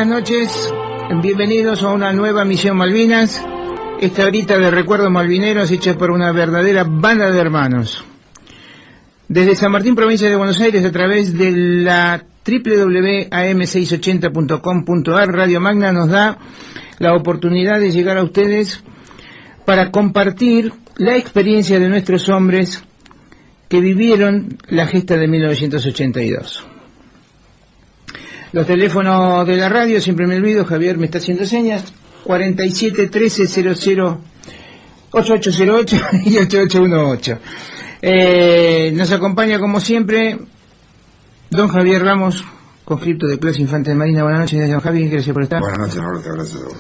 buenas noches, bienvenidos a una nueva Misión Malvinas, esta horita de recuerdos malvineros hecha por una verdadera banda de hermanos. Desde San Martín, provincia de Buenos Aires, a través de la www.am680.com.ar, Radio Magna nos da la oportunidad de llegar a ustedes para compartir la experiencia de nuestros hombres que vivieron la gesta de 1982. Los teléfonos de la radio, siempre me olvido, Javier me está haciendo señas, 47 13 00 8808 y 8818. Nos acompaña como siempre don Javier Ramos, conscripto de clase Infante de Marina. Buenas noches, don Javier, gracias por estar. Buenas noches, Roberto, gracias a vos.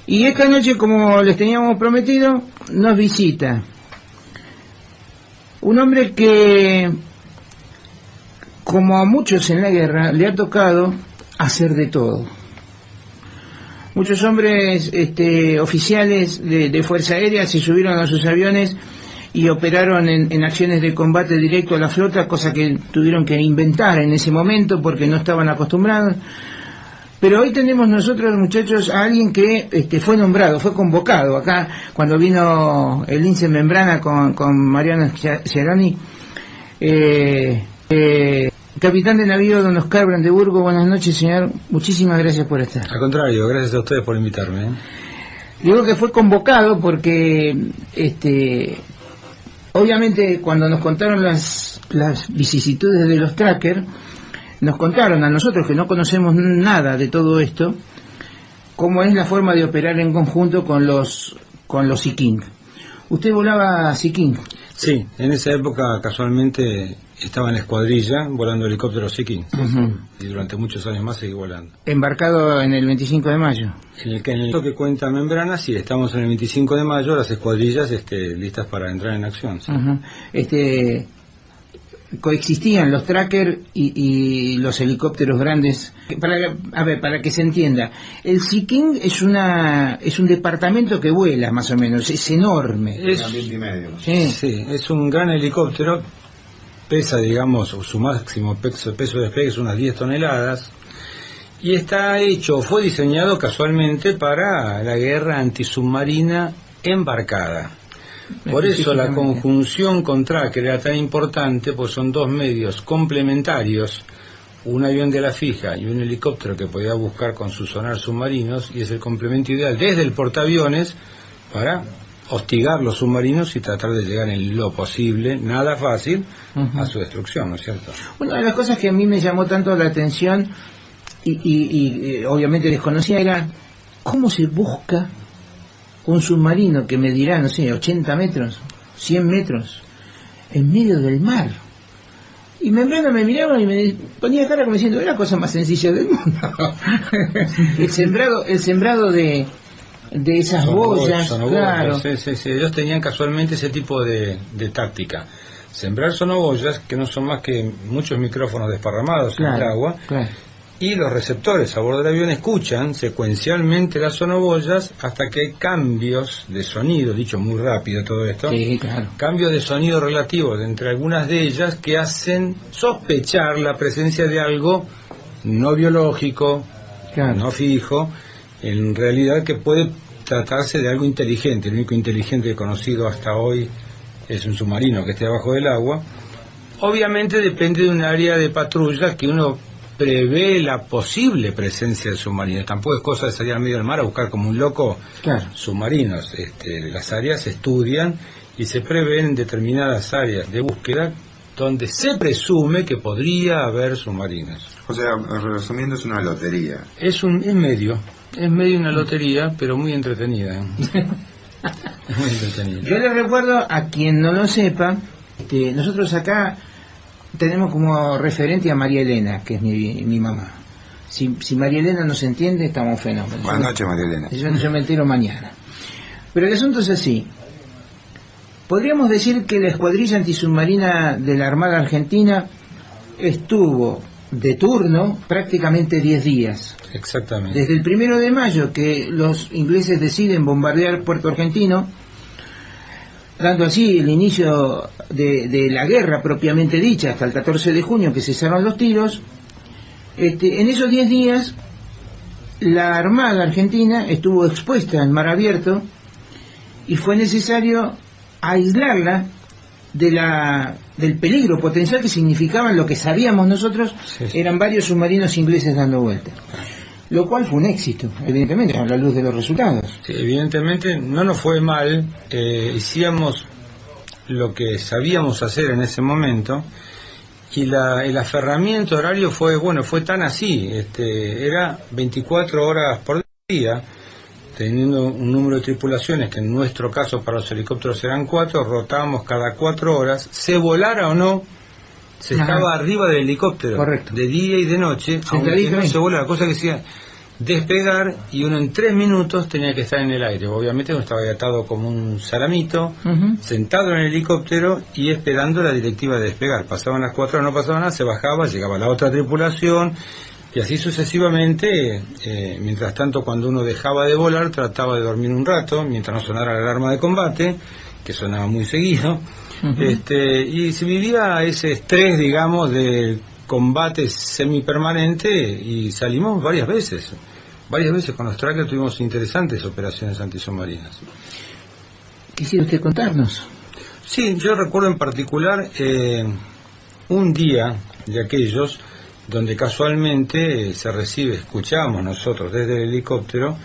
Y esta noche, como les teníamos prometido, nos visita un hombre que, como a muchos en la guerra, le ha tocado hacer de todo. Muchos hombres oficiales de Fuerza Aérea se subieron a sus aviones y operaron en acciones de combate directo a la flota, cosa que tuvieron que inventar en ese momento porque no estaban acostumbrados. Pero hoy tenemos nosotros, muchachos, a alguien que fue nombrado, fue convocado acá cuando vino el lince Membrana con Mariano Sciaroni. Capitán de navío don Oscar Brandeburgo, buenas noches, señor, muchísimas gracias por estar. Al contrario, gracias a ustedes por invitarme. Digo que fue convocado porque obviamente cuando nos contaron las vicisitudes de los trackers, nos contaron a nosotros que no conocemos nada de todo esto, cómo es la forma de operar en conjunto con los Sea King. ¿Usted volaba Sea King? Sí, en esa época casualmente estaba en la escuadrilla volando helicópteros Sea King. Y durante muchos años más seguí volando. Embarcado en el 25 de mayo. En el que cuenta Membrana, sí, estamos en el 25 de mayo, las escuadrillas listas para entrar en acción. Sí. Coexistían los trackers y los helicópteros grandes. Para que se entienda, el Sea King es un departamento que vuela, más o menos, es enorme. Es un 20 y medio. Sí, es un gran helicóptero, pesa, digamos, su máximo peso de despegue es unas 10 toneladas, y fue diseñado casualmente para la guerra antisubmarina embarcada. Por eso la conjunción con tracker era tan importante, pues son dos medios complementarios, un avión de la fija y un helicóptero que podía buscar con sus sonar submarinos, y es el complemento ideal desde el portaaviones para hostigar los submarinos y tratar de llegar en lo posible, nada fácil, a su destrucción, ¿no es cierto? Una de las cosas que a mí me llamó tanto la atención y obviamente desconocía era cómo se busca un submarino que medirá, no sé, 80 metros, 100 metros, en medio del mar. Y Membrana me miraba y me ponía cara como diciendo, es la cosa más sencilla del mundo. el sembrado de esas boyas, claro. Sí. Ellos tenían casualmente ese tipo de táctica. Sembrar sonoboyas, que no son más que muchos micrófonos desparramados en el agua, y los receptores a bordo del avión escuchan secuencialmente las sonoboyas hasta que hay cambios de sonido, dicho muy rápido todo esto, cambios de sonido relativos entre algunas de ellas que hacen sospechar la presencia de algo no biológico, no fijo, en realidad que puede tratarse de algo inteligente. El único inteligente conocido hasta hoy es un submarino que esté abajo del agua. Obviamente depende de un área de patrulla que uno prevé la posible presencia de submarinos. Tampoco es cosa de salir al medio del mar a buscar como un loco submarinos. Las áreas se estudian y se prevén determinadas áreas de búsqueda donde se presume que podría haber submarinos. O sea, resumiendo, es una lotería. Es medio una lotería, pero muy entretenida. Muy entretenida. Yo le recuerdo a quien no lo sepa, nosotros acá tenemos como referente a María Elena, que es mi mamá. Si María Elena nos entiende, estamos fenómenos. Buenas noches, María Elena. Yo me entero mañana. Pero el asunto es así. Podríamos decir que la escuadrilla antisubmarina de la Armada Argentina estuvo de turno prácticamente 10 días. Exactamente. Desde el 1 de mayo que los ingleses deciden bombardear Puerto Argentino, dando así el inicio de la guerra propiamente dicha hasta el 14 de junio que cesaron los tiros. En esos 10 días la Armada Argentina estuvo expuesta en mar abierto y fue necesario aislarla del peligro potencial que significaban lo que sabíamos nosotros, eran varios submarinos ingleses dando vueltas. Lo cual fue un éxito, evidentemente, a la luz de los resultados. Sí, evidentemente no nos fue mal, hicimos lo que sabíamos hacer en ese momento, y el aferramiento horario fue tan así, era 24 horas por día, teniendo un número de tripulaciones que en nuestro caso para los helicópteros eran 4, rotábamos cada 4 horas, se volara o no, se estaba arriba del helicóptero. Correcto. De día y de noche, aunque no se volara, cosa que decía despegar, y uno en 3 minutos tenía que estar en el aire. Obviamente uno estaba atado como un salamito, sentado en el helicóptero y esperando la directiva de despegar. Pasaban las 4 horas, no pasaba nada, se bajaba, llegaba la otra tripulación, y así sucesivamente. Mientras tanto, cuando uno dejaba de volar, trataba de dormir un rato, mientras no sonara la alarma de combate, que sonaba muy seguido, y se vivía ese estrés, digamos, de combate semipermanente, y salimos varias veces con los trackers, tuvimos interesantes operaciones antisubmarinas. ¿Quisiera usted contarnos? Sí, yo recuerdo en particular un día de aquellos donde casualmente escuchábamos nosotros desde el helicóptero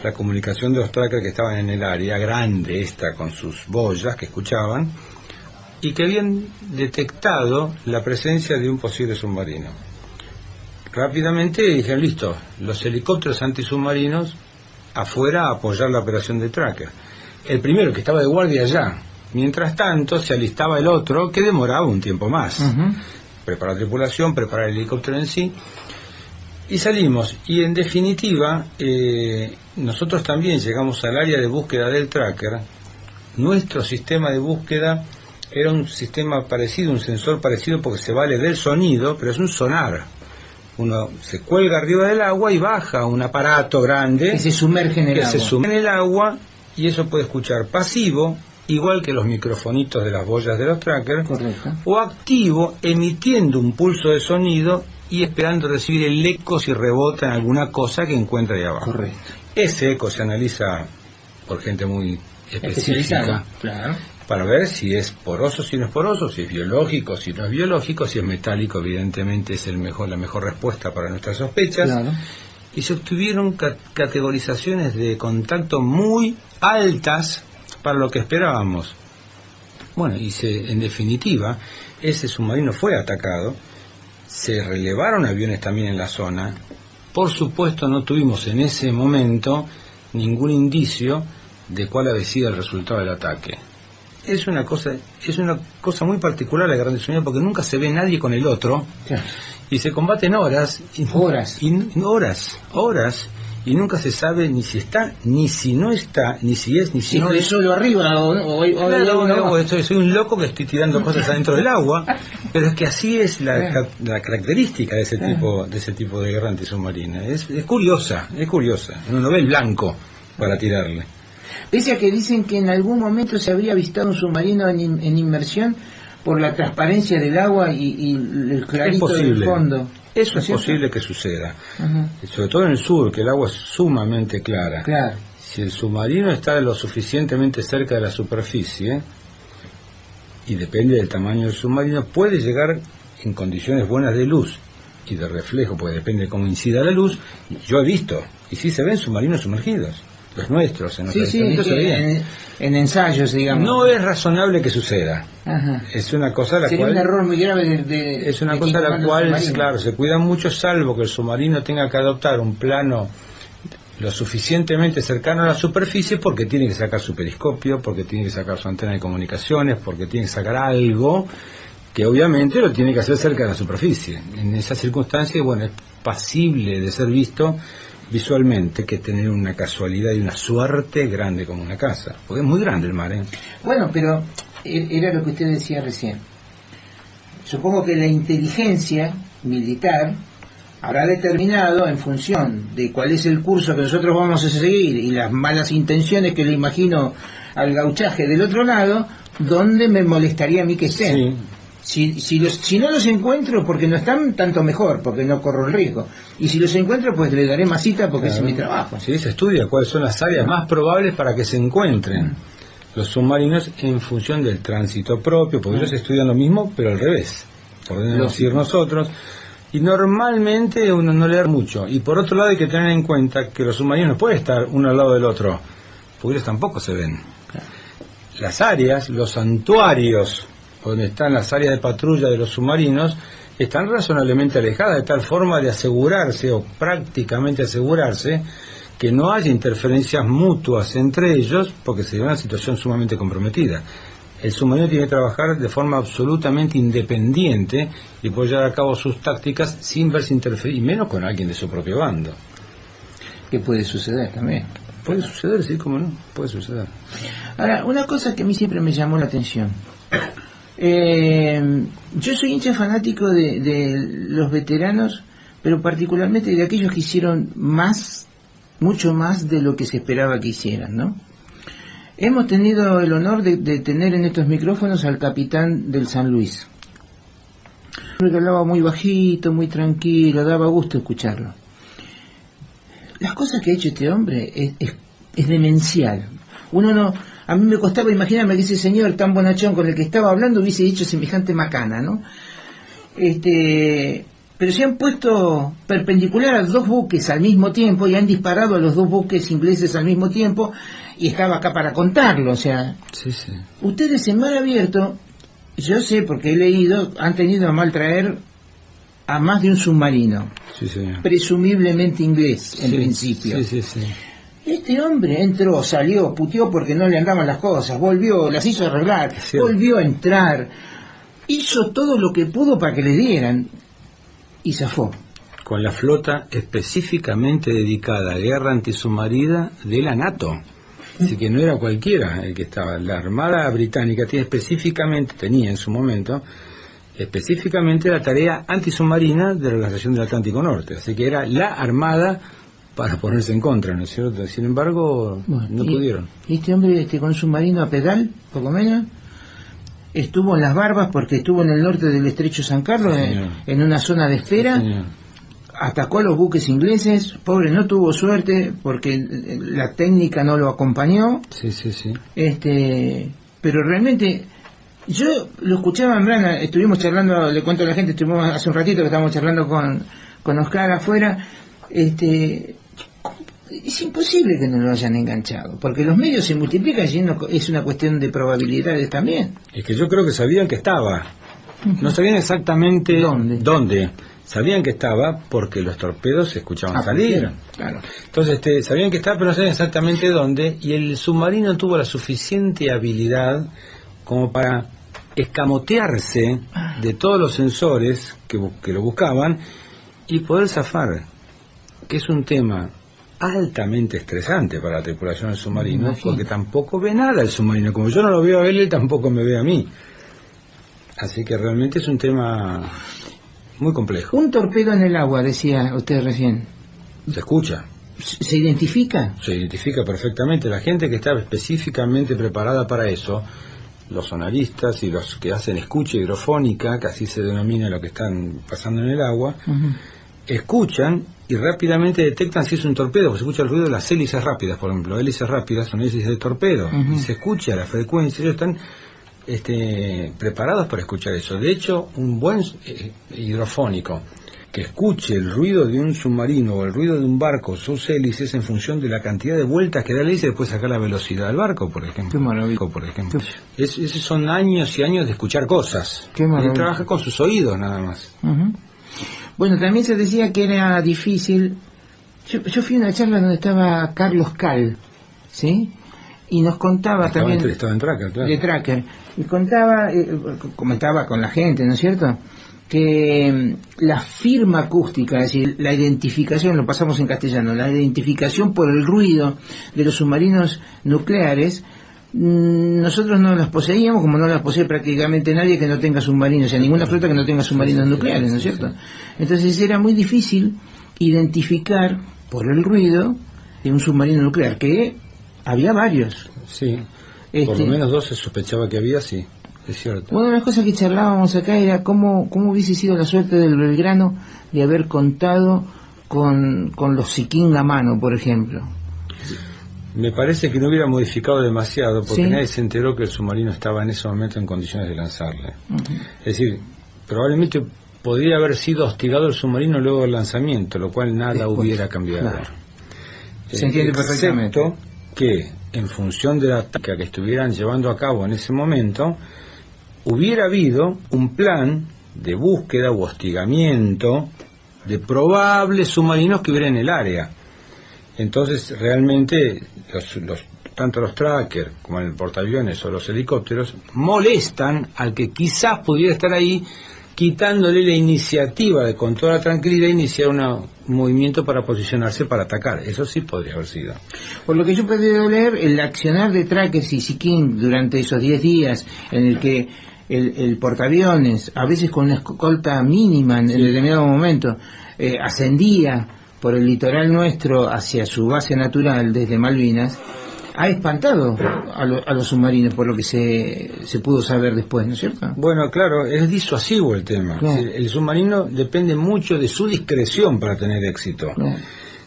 la comunicación de los trackers que estaban en el área grande esta con sus boyas que escuchaban y que habían detectado la presencia de un posible submarino. Rápidamente dijeron, listo, los helicópteros antisubmarinos afuera a apoyar la operación de tracker. El primero que estaba de guardia allá. Mientras tanto se alistaba el otro que demoraba un tiempo más. Preparar la tripulación, preparar el helicóptero en sí, y salimos. Y en definitiva, nosotros también llegamos al área de búsqueda del tracker. Nuestro sistema de búsqueda era un sistema parecido, un sensor parecido, porque se vale del sonido, pero es un sonar. Uno se cuelga arriba del agua y baja un aparato grande que se sumerge en el agua, y eso puede escuchar pasivo, igual que los microfonitos de las boyas de los trackers, o activo, emitiendo un pulso de sonido y esperando recibir el eco si rebota en alguna cosa que encuentra ahí abajo. Correcto. Ese eco se analiza por gente muy específica, claro, para ver si es poroso, si no es poroso, si es biológico, si no es biológico, si es metálico, evidentemente es la mejor respuesta para nuestras sospechas. Claro. Y se obtuvieron categorizaciones de contacto muy altas para lo que esperábamos. Bueno, y en definitiva, ese submarino fue atacado, se relevaron aviones también en la zona. Por supuesto no tuvimos en ese momento ningún indicio de cuál había sido el resultado del ataque. Es una cosa muy particular la guerra antisubmarina, porque nunca se ve nadie con el otro, claro, y se combaten horas, y nunca se sabe ni si está, ni si no está, ni si es, ni si no es. Solo arriba soy un loco que estoy tirando cosas adentro del agua, pero es que así es la característica de ese tipo de guerra antisubmarina. Es curiosa, uno no ve el blanco para tirarle. Pese a que dicen que en algún momento se habría avistado un submarino en inmersión por la transparencia del agua y el clarito del fondo. Eso es posible que suceda, sobre todo en el sur, que el agua es sumamente clara. Claro. Si el submarino está lo suficientemente cerca de la superficie, y depende del tamaño del submarino, puede llegar en condiciones buenas de luz y de reflejo, porque depende de cómo incida la luz. Yo he visto, y sí se ven submarinos sumergidos, los nuestros, en nuestros en ensayos, digamos. No es razonable que suceda. Es una cosa a la Sería cual... un error muy grave es una cosa a la cual, claro, se cuida mucho, salvo que el submarino tenga que adoptar un plano lo suficientemente cercano a la superficie, porque tiene que sacar su periscopio, porque tiene que sacar su antena de comunicaciones, porque tiene que sacar algo que obviamente lo tiene que hacer cerca de la superficie. En esas circunstancias, bueno, es pasible de ser visto visualmente que tener una casualidad y una suerte grande como una casa, porque es muy grande el mar, ¿eh? Bueno, pero era lo que usted decía recién. Supongo que la inteligencia militar habrá determinado, en función de cuál es el curso que nosotros vamos a seguir y las malas intenciones que le imagino al gauchaje del otro lado, dónde me molestaría a mí que estén. Si no los encuentro porque no están, tanto mejor, porque no corro el riesgo. Y si los encuentro, pues le daré masita porque ese es mi trabajo. Sí, se estudia cuáles son las áreas más probables para que se encuentren los submarinos en función del tránsito propio, porque ellos estudian lo mismo, pero al revés, podemos decir nosotros. Y normalmente uno no le da mucho. Y por otro lado hay que tener en cuenta que los submarinos no pueden estar uno al lado del otro, porque ellos tampoco se ven. Las áreas, los santuarios, donde están las áreas de patrulla de los submarinos, están razonablemente alejadas, de tal forma de asegurarse, o prácticamente asegurarse, que no haya interferencias mutuas entre ellos, porque sería una situación sumamente comprometida. El submarino tiene que trabajar de forma absolutamente independiente y poder llevar a cabo sus tácticas sin verse interferir, y menos con alguien de su propio bando. ¿Qué puede suceder también? Puede suceder, sí, cómo no, puede suceder. Ahora, una cosa que a mí siempre me llamó la atención. Yo soy hincha fanático de los veteranos, pero particularmente de aquellos que hicieron mucho más de lo que se esperaba que hicieran, ¿no? Hemos tenido el honor de tener en estos micrófonos al capitán del San Luis. Que hablaba muy bajito, muy tranquilo, daba gusto escucharlo. Las cosas que ha hecho este hombre es demencial. A mí me costaba imaginarme que ese señor tan bonachón con el que estaba hablando hubiese dicho semejante macana, ¿no? Pero se han puesto perpendicular a 2 buques al mismo tiempo y han disparado a los 2 buques ingleses al mismo tiempo, y estaba acá para contarlo, o sea... Sí, sí. Ustedes en mar abierto, yo sé porque he leído, han tenido a mal traer a más de un submarino. Sí, señor. Presumiblemente inglés, en principio. Sí. Este hombre entró, salió, puteó porque no le andaban las cosas, volvió, las hizo arreglar, volvió a entrar, hizo todo lo que pudo para que le dieran, y zafó. Con la flota específicamente dedicada a guerra antisubmarina de la NATO. Así que no era cualquiera el que estaba. La Armada Británica tenía en su momento específicamente la tarea antisubmarina de la Organización del Atlántico Norte. Así que era la Armada para ponerse en contra, ¿no es cierto? Sin embargo, no pudieron. Este hombre con un submarino a pedal, poco menos, estuvo en las Barbas porque estuvo en el norte del Estrecho San Carlos, en una zona de espera. Sí, atacó a los buques ingleses, pobre, no tuvo suerte porque la técnica no lo acompañó. Sí. Pero realmente yo lo escuchaba en Brana, estuvimos charlando, le cuento a la gente, estuvimos hace un ratito que estábamos charlando con Oscar afuera. Es imposible que no lo hayan enganchado, porque los medios se multiplican y es una cuestión de probabilidades también. Es que yo creo que sabían que estaba, no sabían exactamente dónde. Sabían que estaba porque los torpedos se escuchaban salir. Claro. Entonces sabían que estaba, pero no sabían exactamente dónde, y el submarino tuvo la suficiente habilidad como para escamotearse de todos los sensores que lo buscaban y poder zafar, que es un tema altamente estresante para la tripulación del submarino, porque tampoco ve nada el submarino. Como yo no lo veo a él tampoco me ve a mí. Así que realmente es un tema muy complejo. Un torpedo en el agua, decía usted recién. Se escucha. ¿Se identifica? Se identifica perfectamente. La gente que está específicamente preparada para eso, los sonaristas y los que hacen escucha hidrofónica, que así se denomina lo que están pasando en el agua, escuchan y rápidamente detectan si es un torpedo, porque se escucha el ruido de las hélices rápidas, por ejemplo. Hélices rápidas son hélices de torpedo, y se escucha la frecuencia. Ellos están preparados para escuchar eso. De hecho, un buen hidrofónico que escuche el ruido de un submarino o el ruido de un barco, sus hélices, en función de la cantidad de vueltas que da la hélice, puede sacar la velocidad del barco, por ejemplo. Esos son años y años de escuchar cosas. Él trabaja con sus oídos nada más. Bueno, también se decía que era difícil. Yo fui a una charla donde estaba Carlos Cal, ¿sí? Y nos contaba también en Tracker, claro. De Tracker, y comentaba con la gente, ¿no es cierto?, que la firma acústica, es decir, la identificación, lo pasamos en castellano, la identificación por el ruido de los submarinos nucleares, nosotros no las poseíamos, como no las posee prácticamente nadie que no tenga submarinos, o sea, ninguna flota que no tenga submarinos nucleares, ¿no es cierto? Entonces era muy difícil identificar por el ruido de un submarino nuclear, que había varios. Sí, por lo menos 2 se sospechaba que había, sí. es cierto. Una de las cosas que charlábamos acá era cómo hubiese sido la suerte del Belgrano de haber contado con los Siquín a mano, por ejemplo. Me parece que no hubiera modificado demasiado, porque ¿Sí? nadie se enteró que el submarino estaba en ese momento en condiciones de lanzarle. Es decir, probablemente podría haber sido hostigado el submarino luego del lanzamiento, lo cual nada Después, hubiera cambiado. claro. Se entiende perfectamente. Excepto que, en función de la táctica que estuvieran llevando a cabo en ese momento, hubiera habido un plan de búsqueda u hostigamiento de probables submarinos que hubiera en el área. Entonces, realmente, tanto los trackers como el portaaviones o los helicópteros molestan al que quizás pudiera estar ahí, quitándole la iniciativa de, con toda la tranquilidad, iniciar un movimiento para posicionarse para atacar. Eso sí podría haber sido. Por lo que yo he podido leer, el accionar de trackers y Siquín durante esos 10 días en el que el portaaviones, a veces con una escolta mínima en determinado momento, ascendía por el litoral nuestro hacia su base natural desde Malvinas, ha espantado a los submarinos, por lo que se pudo saber después, ¿no es cierto? Bueno, claro, es disuasivo el tema. Claro. El submarino depende mucho de su discreción para tener éxito. Claro.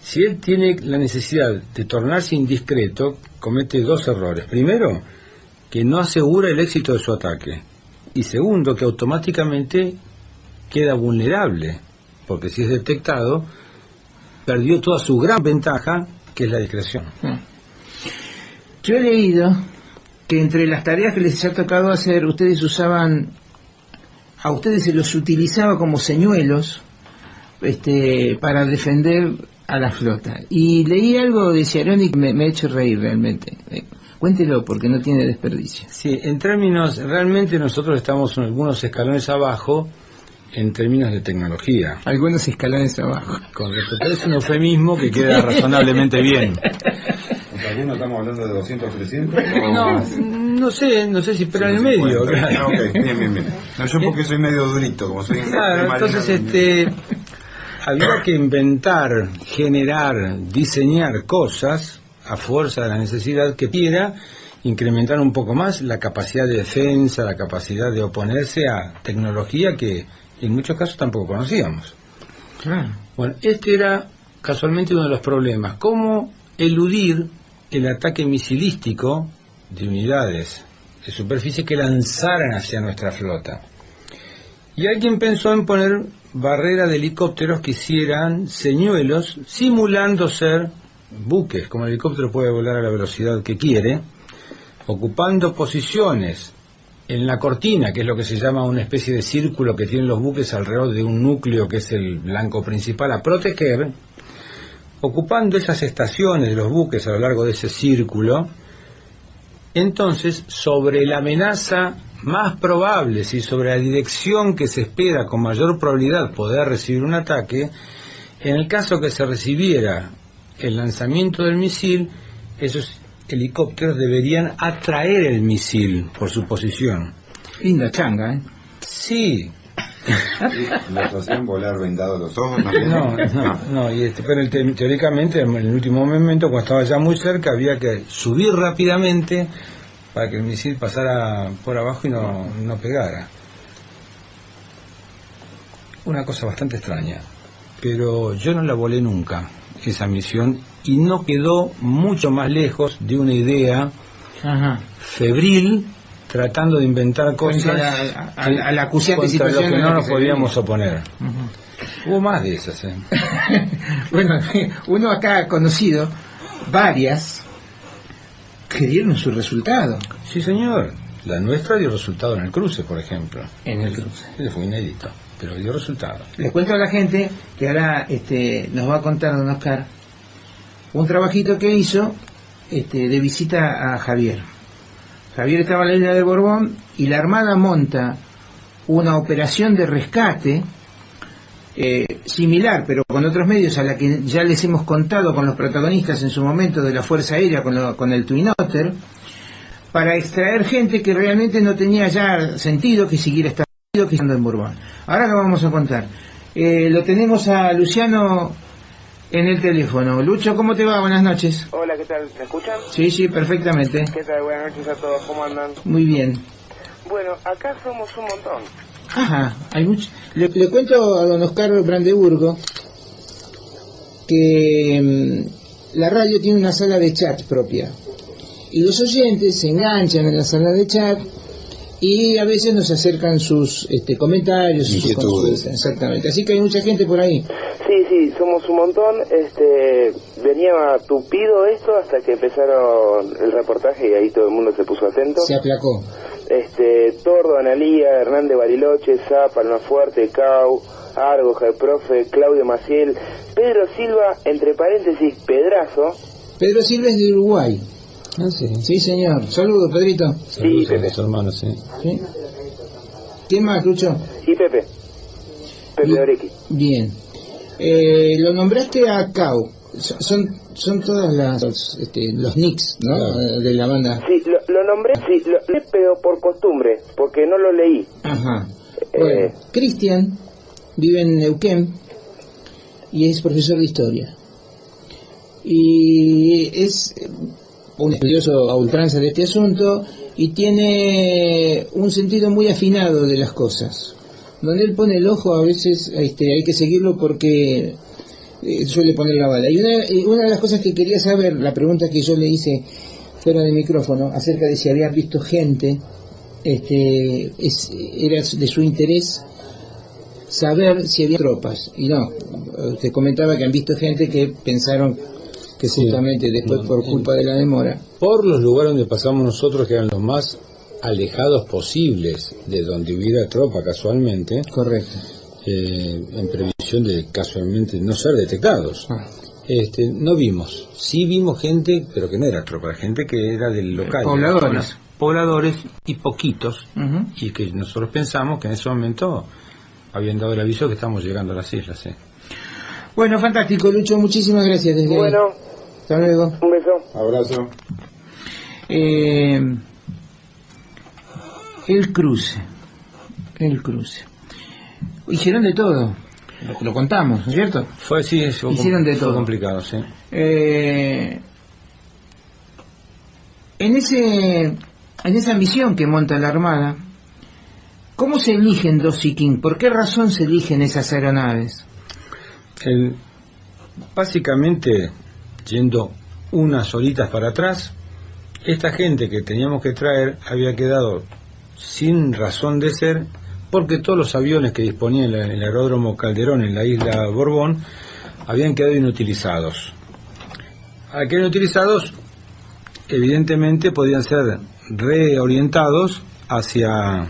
Si él tiene la necesidad de tornarse indiscreto, comete dos errores. Primero, que no asegura el éxito de su ataque. Y segundo, que automáticamente queda vulnerable, porque si es detectado, perdió toda su gran ventaja, que es la discreción. Yo he leído que entre las tareas que les ha tocado hacer, a ustedes se los utilizaba como señuelos para defender a la flota. Y leí algo de Ciaroni que me ha hecho reír realmente. Cuéntelo, porque no tiene desperdicio. Sí, en términos, realmente nosotros estamos algunos escalones abajo en términos de tecnología. Algunos escalones abajo. Con respecto a eso, un eufemismo que queda razonablemente bien. ¿Algunos estamos hablando de 200, 300? No sé si pero en el medio. Claro. Ok, bien. No, yo porque soy medio durito, como soy... Claro, entonces había que inventar, generar, diseñar cosas a fuerza de la necesidad que quiera incrementar un poco más la capacidad de defensa, la capacidad de oponerse a tecnología que en muchos casos tampoco conocíamos. Claro. Bueno, este era casualmente uno de los problemas. ¿Cómo eludir el ataque misilístico de unidades de superficie que lanzaran hacia nuestra flota? Y alguien pensó en poner barreras de helicópteros que hicieran señuelos simulando ser buques. Como el helicóptero puede volar a la velocidad que quiere, ocupando posiciones en la cortina, que es lo que se llama una especie de círculo que tienen los buques alrededor de un núcleo que es el blanco principal a proteger, ocupando esas estaciones de los buques a lo largo de ese círculo. Entonces, sobre la amenaza más probable, sobre la dirección que se espera con mayor probabilidad poder recibir un ataque, en el caso que se recibiera el lanzamiento del misil, esos helicópteros deberían atraer el misil por su posición. Linda changa, ¿eh? Sí. ¿Los hacían volar vendados los ojos? No, pero teóricamente en el último momento, cuando estaba ya muy cerca, había que subir rápidamente para que el misil pasara por abajo y no pegara. Una cosa bastante extraña, pero yo no la volé nunca, esa misión, y no quedó mucho más lejos de una idea febril, tratando de inventar cosas a la acuciante contra situación lo que no nos se podíamos oponer. Hubo más de esas, Bueno, uno acá ha conocido varias que dieron su resultado. Sí, señor. La nuestra dio resultado en el cruce, por ejemplo. En el cruce. Ese fue inédito, pero dio resultado. Les cuento a la gente que ahora nos va a contar don Oscar un trabajito que hizo de visita a Javier. Javier estaba en la isla de Borbón y la Armada monta una operación de rescate similar, pero con otros medios, a la que ya les hemos contado con los protagonistas en su momento de la Fuerza Aérea, con el Twin Otter, para extraer gente que realmente no tenía ya sentido que siguiera estando en Borbón. Ahora lo vamos a contar. Lo tenemos a Luciano en el teléfono. Lucho, ¿cómo te va? Buenas noches. Hola, ¿qué tal? ¿Me escuchan? Sí, perfectamente. ¿Qué tal? Buenas noches a todos, ¿cómo andan? Muy bien. Bueno, acá somos un montón. Ajá, hay mucho. Le cuento a don Oscar Brandeburgo que la radio tiene una sala de chat propia. Y los oyentes se enganchan en la sala de chat y a veces nos acercan sus comentarios, sus consultas. Exactamente. Así que hay mucha gente por ahí. Sí, somos un montón. Venía tupido esto hasta que empezaron el reportaje y ahí todo el mundo se puso atento. Se aplacó. Tordo, Analía, Hernández Bariloche, Zapa, Almafuerte, Cau, Argo, Profe, Claudio Maciel, Pedro Silva, entre paréntesis, Pedrazo. Pedro Silva es de Uruguay. Ah, sí. Sí, señor. Saludos, Pedrito. Saludos a los hermanos, sí. ¿Sí? ¿Quién más, Lucho? Y Pepe. Pepe Orequi. Bien. Lo nombraste a Cau. Son todas los nicks, ¿no? Claro. De la banda. Sí, lo nombré, pero por costumbre, porque no lo leí. Ajá. Bueno, Cristian vive en Neuquén y es profesor de historia. Y es un estudioso a ultranza de este asunto y tiene un sentido muy afinado de las cosas. Donde él pone el ojo, a veces hay que seguirlo porque suele poner la bala. Y una de las cosas que quería saber, la pregunta que yo le hice fuera de micrófono, acerca de si había visto gente, era de su interés saber si había tropas. Y no, te comentaba que han visto gente que pensaron que justamente después por culpa de la demora. Por los lugares donde pasamos nosotros, que eran los más alejados posibles de donde hubiera tropa casualmente. Correcto. En previsión de casualmente no ser detectados. No vimos. Sí vimos gente, pero que no era tropa, gente que era del local. Pobladores y poquitos. Y que nosotros pensamos que en ese momento habían dado el aviso que estamos llegando a las islas. Bueno, fantástico, Lucho, muchísimas gracias. Bueno, hasta luego. Un beso. Abrazo. El cruce. Hicieron de todo, lo contamos, ¿no es cierto? Hicieron de todo. Fue complicado, sí. En esa misión que monta la Armada, ¿cómo se eligen dos Sea King? ¿Por qué razón se eligen esas aeronaves? Básicamente, yendo unas horitas para atrás, esta gente que teníamos que traer había quedado sin razón de ser, porque todos los aviones que disponía el aeródromo Calderón en la isla Borbón habían quedado inutilizados. Al quedar inutilizados, evidentemente podían ser reorientados hacia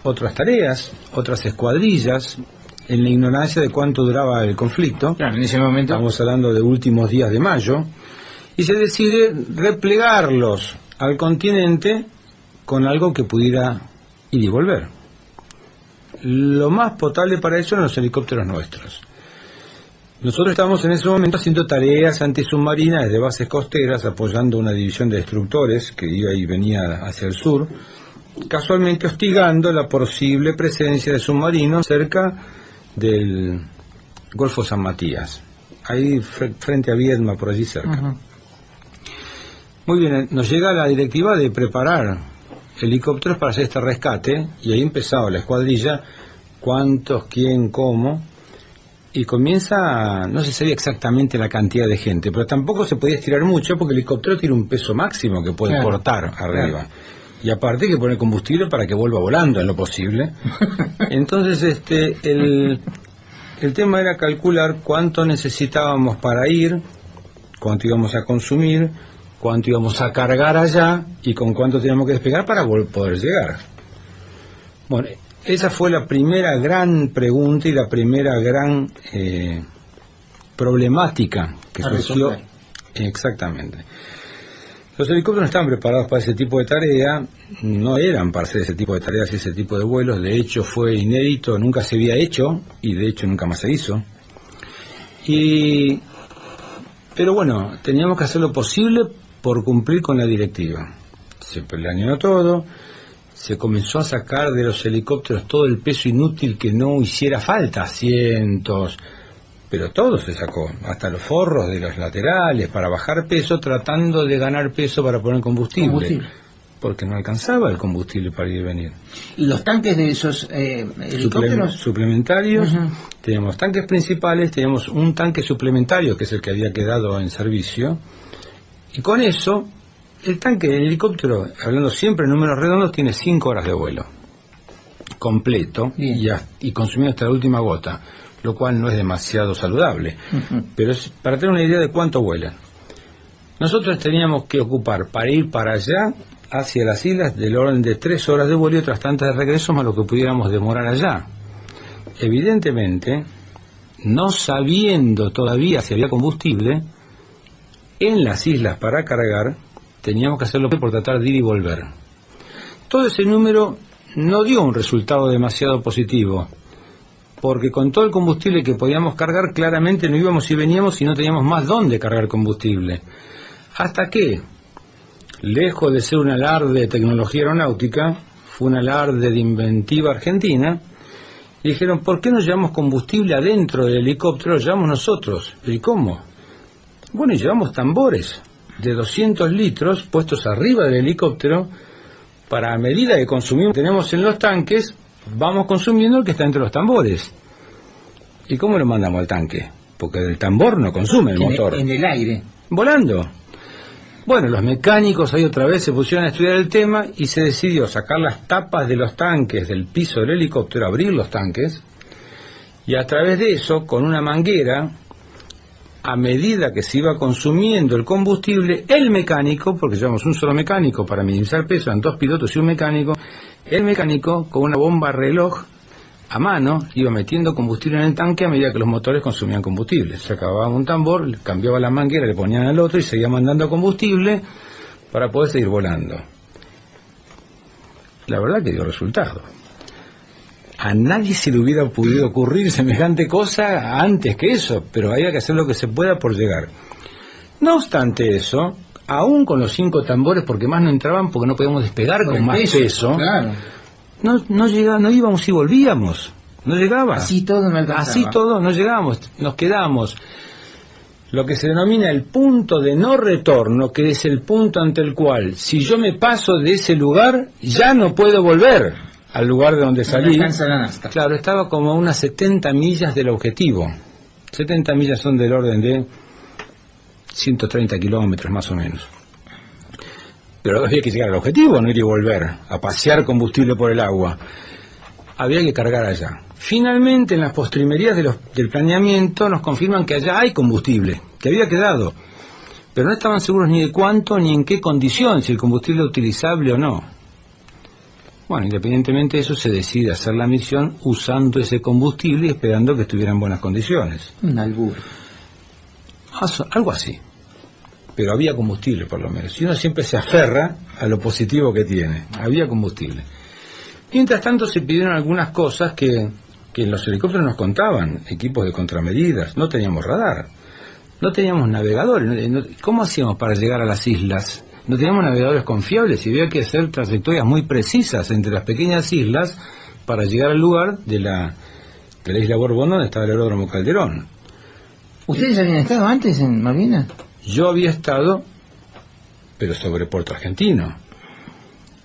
otras tareas, otras escuadrillas, en la ignorancia de cuánto duraba el conflicto. Claro, en ese momento estamos hablando de últimos días de mayo, y se decide replegarlos al continente con algo que pudiera ir y volver. Lo más potable para eso eran los helicópteros nuestros. Nosotros estábamos en ese momento haciendo tareas antisubmarinas desde bases costeras, apoyando una división de destructores que iba y venía hacia el sur, casualmente hostigando la posible presencia de submarinos cerca del Golfo San Matías, ahí frente a Viedma, por allí cerca. Muy bien, nos llega la directiva de preparar helicópteros para hacer este rescate, y ahí empezaba la escuadrilla, cuántos, quién, cómo, y comienza, no se sabía exactamente la cantidad de gente, pero tampoco se podía estirar mucho porque el helicóptero tiene un peso máximo que puede portar arriba. Claro. Y aparte hay que poner combustible para que vuelva volando en lo posible. Entonces el tema era calcular cuánto necesitábamos para ir, cuánto íbamos a consumir, cuánto íbamos a cargar allá y con cuánto teníamos que despegar para poder llegar. Bueno, esa fue la primera gran pregunta y la primera gran problemática que surgió. Exactamente. Los helicópteros no estaban preparados para ese tipo de tarea, no eran para hacer ese tipo de tareas y ese tipo de vuelos. De hecho fue inédito, nunca se había hecho y de hecho nunca más se hizo. Pero bueno, teníamos que hacer lo posible por cumplir con la directiva. Se planeó todo, se comenzó a sacar de los helicópteros todo el peso inútil que no hiciera falta, asientos, pero todo se sacó, hasta los forros de los laterales para bajar peso, tratando de ganar peso para poner combustible. porque no alcanzaba el combustible para ir y venir. ¿Y los tanques de esos helicópteros? Suplementarios, teníamos tanques principales, teníamos un tanque suplementario, que es el que había quedado en servicio, y con eso, el tanque del helicóptero, hablando siempre en números redondos, tiene 5 horas de vuelo, completo, y consumido hasta la última gota, lo cual no es demasiado saludable, pero es para tener una idea de cuánto vuelan. Nosotros teníamos que ocupar para ir para allá, hacia las islas, del orden de 3 horas de vuelo y otras tantas de regreso, más lo que pudiéramos demorar allá. Evidentemente, no sabiendo todavía si había combustible, en las islas para cargar, teníamos que hacerlo por tratar de ir y volver. Todo ese número no dio un resultado demasiado positivo, porque con todo el combustible que podíamos cargar, claramente no íbamos y veníamos y no teníamos más dónde cargar combustible. Hasta que, lejos de ser un alarde de tecnología aeronáutica, fue un alarde de inventiva argentina, y dijeron, ¿por qué no llevamos combustible adentro del helicóptero? Lo llevamos nosotros. ¿Y cómo? Bueno, y llevamos tambores de 200 litros puestos arriba del helicóptero, para a medida que consumimos, tenemos en los tanques, vamos consumiendo el que está entre los tambores. ¿Y cómo lo mandamos al tanque? Porque el tambor no consume el motor. En el aire. Volando. Bueno, los mecánicos ahí otra vez se pusieron a estudiar el tema y se decidió sacar las tapas de los tanques del piso del helicóptero, abrir los tanques, y a través de eso, con una manguera, a medida que se iba consumiendo el combustible, el mecánico, porque llevamos un solo mecánico para minimizar peso, eran 2 pilotos y un mecánico, el mecánico con una bomba reloj a mano iba metiendo combustible en el tanque a medida que los motores consumían combustible. Se acababa un tambor, cambiaba la manguera, le ponían al otro y seguía mandando combustible para poder seguir volando. La verdad que dio resultado. A nadie se le hubiera podido ocurrir semejante cosa antes que eso, pero había que hacer lo que se pueda por llegar. No obstante eso, aún con los 5 tambores, porque más no entraban porque no podíamos despegar con más peso, claro. No íbamos y volvíamos, no llegaba. Así todo no alcanzaba. Así todo no llegábamos, nos quedábamos. Lo que se denomina el punto de no retorno, que es el punto ante el cual, si yo me paso de ese lugar, ya no puedo volver al lugar de donde salí. Claro, estaba como a unas 70 millas del objetivo. 70 millas son del orden de 130 kilómetros más o menos. Pero había que llegar al objetivo, no ir y volver, a pasear combustible por el agua. Había que cargar allá. Finalmente, en las postrimerías del planeamiento, nos confirman que allá hay combustible, que había quedado. Pero no estaban seguros ni de cuánto, ni en qué condición, si el combustible era utilizable o no. Bueno, independientemente de eso, se decide hacer la misión usando ese combustible y esperando que estuviera en buenas condiciones. Un albur. Algo así. Pero había combustible, por lo menos. Y uno siempre se aferra a lo positivo que tiene. Había combustible. Mientras tanto, se pidieron algunas cosas que en los helicópteros nos contaban. Equipos de contramedidas. No teníamos radar. No teníamos navegadores. ¿Cómo hacíamos para llegar a las islas? No teníamos navegadores confiables y había que hacer trayectorias muy precisas entre las pequeñas islas para llegar al lugar de la isla Borbón, donde estaba el aeródromo Calderón. ¿Ustedes habían estado antes en Malvinas? Yo había estado, pero sobre Puerto Argentino,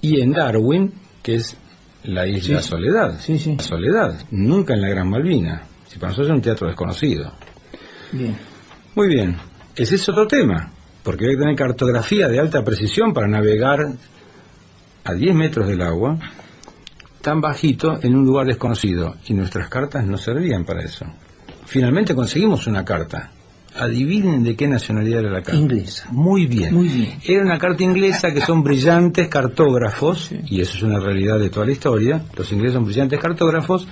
y en Darwin, que es la isla Soledad. Sí. Soledad, nunca en la Gran Malvina. Si para nosotros es un teatro desconocido. Bien. Muy bien, ese es otro tema, porque hay que tener cartografía de alta precisión para navegar a 10 metros del agua, tan bajito, en un lugar desconocido, y nuestras cartas no servían para eso. Finalmente conseguimos una carta. Adivinen de qué nacionalidad era la carta. Inglesa. Muy bien. Muy bien. Era una carta inglesa, que son brillantes cartógrafos, y eso es una realidad de toda la historia. Los ingleses son brillantes cartógrafos,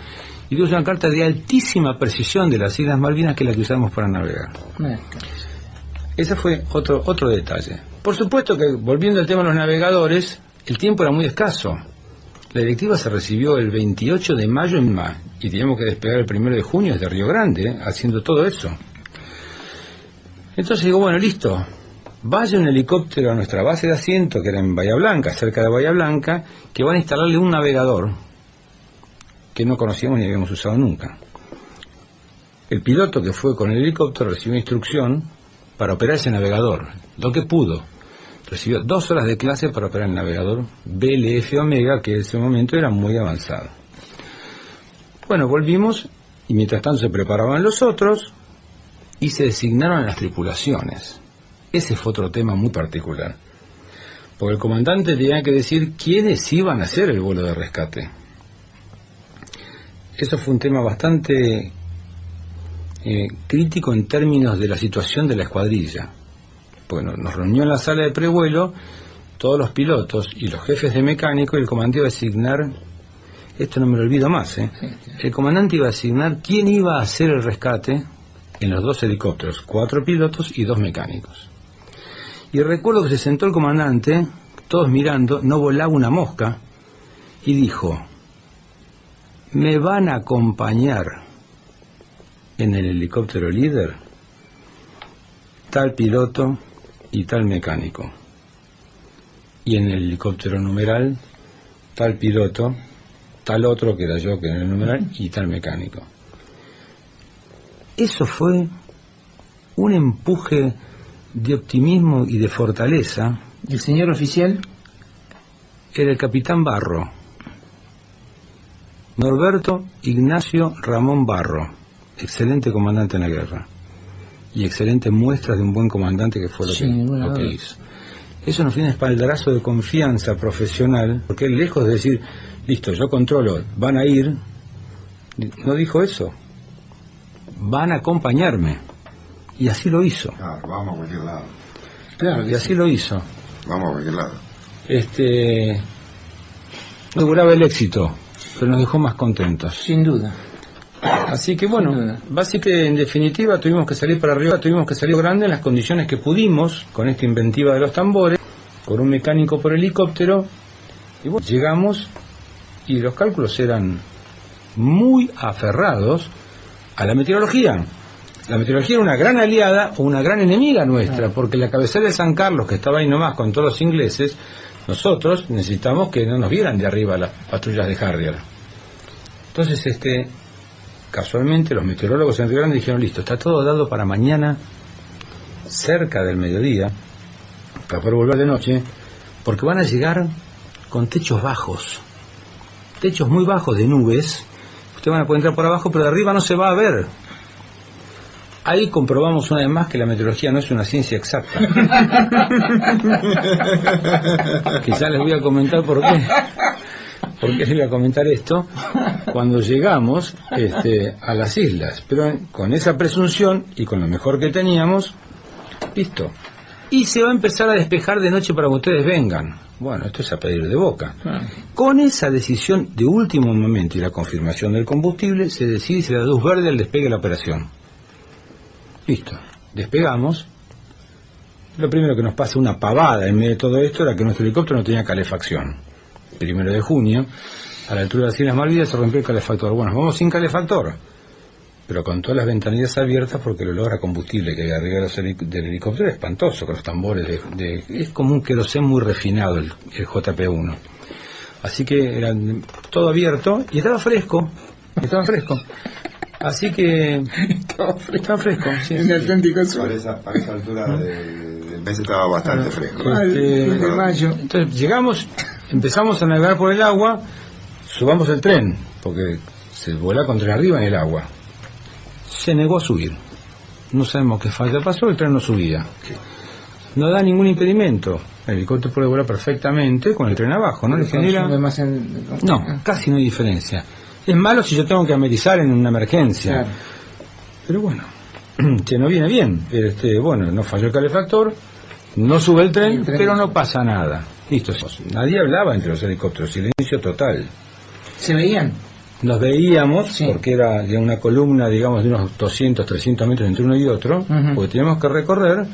y es una carta de altísima precisión de las Islas Malvinas, que es la que usamos para navegar. Ese fue otro detalle. Por supuesto que, volviendo al tema de los navegadores, el tiempo era muy escaso. La directiva se recibió el 28 de mayo en Lima, y teníamos que despegar el 1 de junio desde Río Grande, haciendo todo eso. Entonces digo, bueno, listo, vaya un helicóptero a nuestra base de asiento, que era en Bahía Blanca, cerca de Bahía Blanca, que van a instalarle un navegador que no conocíamos ni habíamos usado nunca. El piloto que fue con el helicóptero recibió instrucción para operar ese navegador, lo que pudo. recibió 2 horas de clase para operar el navegador BLF Omega, que en ese momento era muy avanzado. Bueno, volvimos, y mientras tanto se preparaban los otros, y se designaron las tripulaciones. Ese fue otro tema muy particular, porque el comandante tenía que decir quiénes iban a hacer el vuelo de rescate. Eso fue un tema bastante crítico en términos de la situación de la escuadrilla. Bueno, nos reunió en la sala de prevuelo todos los pilotos y los jefes de mecánico, y el comandante iba a asignar, esto no me lo olvido más, el comandante iba a asignar quién iba a hacer el rescate en los 2 helicópteros, 4 pilotos y 2 mecánicos. Y recuerdo que se sentó el comandante, todos mirando, no volaba una mosca, y dijo: me van a acompañar en el helicóptero líder tal piloto y tal mecánico, y en el helicóptero numeral tal piloto, tal otro que era yo que era el numeral, y tal mecánico. Eso fue un empuje de optimismo y de fortaleza. ¿El señor oficial? Era el capitán Barro, Norberto Ignacio Ramón Barro, excelente comandante en la guerra, y excelentes muestras de un buen comandante, que fue lo que hizo. Eso nos fue un espaldarazo de confianza profesional, porque él, lejos de decir, listo, yo controlo, van a ir, no dijo eso, van a acompañarme, y así lo hizo. Claro, vamos a cualquier lado. Claro, y así lo hizo. Vamos a cualquier lado. Aseguraba el éxito, pero nos dejó más contentos. Sin duda. Así que bueno, básicamente, en definitiva, tuvimos que salir para arriba, tuvimos que salir grande en las condiciones que pudimos, con esta inventiva de los tambores, con un mecánico por helicóptero, y bueno, llegamos, y los cálculos eran muy aferrados a la meteorología. La meteorología era una gran aliada o una gran enemiga nuestra, porque la cabecera de San Carlos, que estaba ahí nomás con todos los ingleses, nosotros necesitamos que no nos vieran de arriba las patrullas de Harrier. Entonces, casualmente los meteorólogos en Río Grande dijeron: listo, está todo dado para mañana, cerca del mediodía, para poder volver de noche, porque van a llegar con techos bajos, techos muy bajos de nubes. Ustedes van a poder entrar por abajo, pero de arriba no se va a ver. Ahí comprobamos una vez más que la meteorología no es una ciencia exacta. Quizás les voy a comentar por qué. ¿Por qué les voy a comentar esto? Cuando llegamos a las islas, pero con esa presunción y con lo mejor que teníamos, listo. Y se va a empezar a despejar de noche para que ustedes vengan. Bueno, esto es a pedir de boca. Con esa decisión de último momento y la confirmación del combustible, se decide y se da luz verde al despegue de la operación. Listo, despegamos. Lo primero que nos pasa, una pavada en medio de todo esto, era que nuestro helicóptero no tenía calefacción. 1 de junio, a la altura de las Islas Malvinas, se rompió el calefactor. Bueno, vamos sin calefactor, pero con todas las ventanillas abiertas, porque el olor a combustible que había arriba del helicóptero era espantoso, con los tambores es como un querosén muy refinado el JP-1. Así que era todo abierto y estaba fresco. Así que estaba fresco, sí. En el Atlántico Sur. Para esa altura del mes estaba bastante fresco. De mayo. Entonces llegamos, empezamos a navegar por el agua, subamos el tren, porque se vuela con tren arriba en el agua. Se negó a subir. No sabemos qué falla pasó, el tren no subía. No da ningún impedimento. El helicóptero puede volar perfectamente con el tren abajo, ¿no? Le genera... No, casi no hay diferencia. Es malo si yo tengo que amerizar en una emergencia. Claro. Pero bueno, que no viene bien. Bueno, no falló el calefactor, no sube el tren, pero no pasa nada. Listo. Nadie hablaba entre los helicópteros, silencio total. ¿Se veían? Nos veíamos, sí, porque era una columna, digamos, de unos 200, 300 metros entre uno y otro, porque teníamos que recorrer.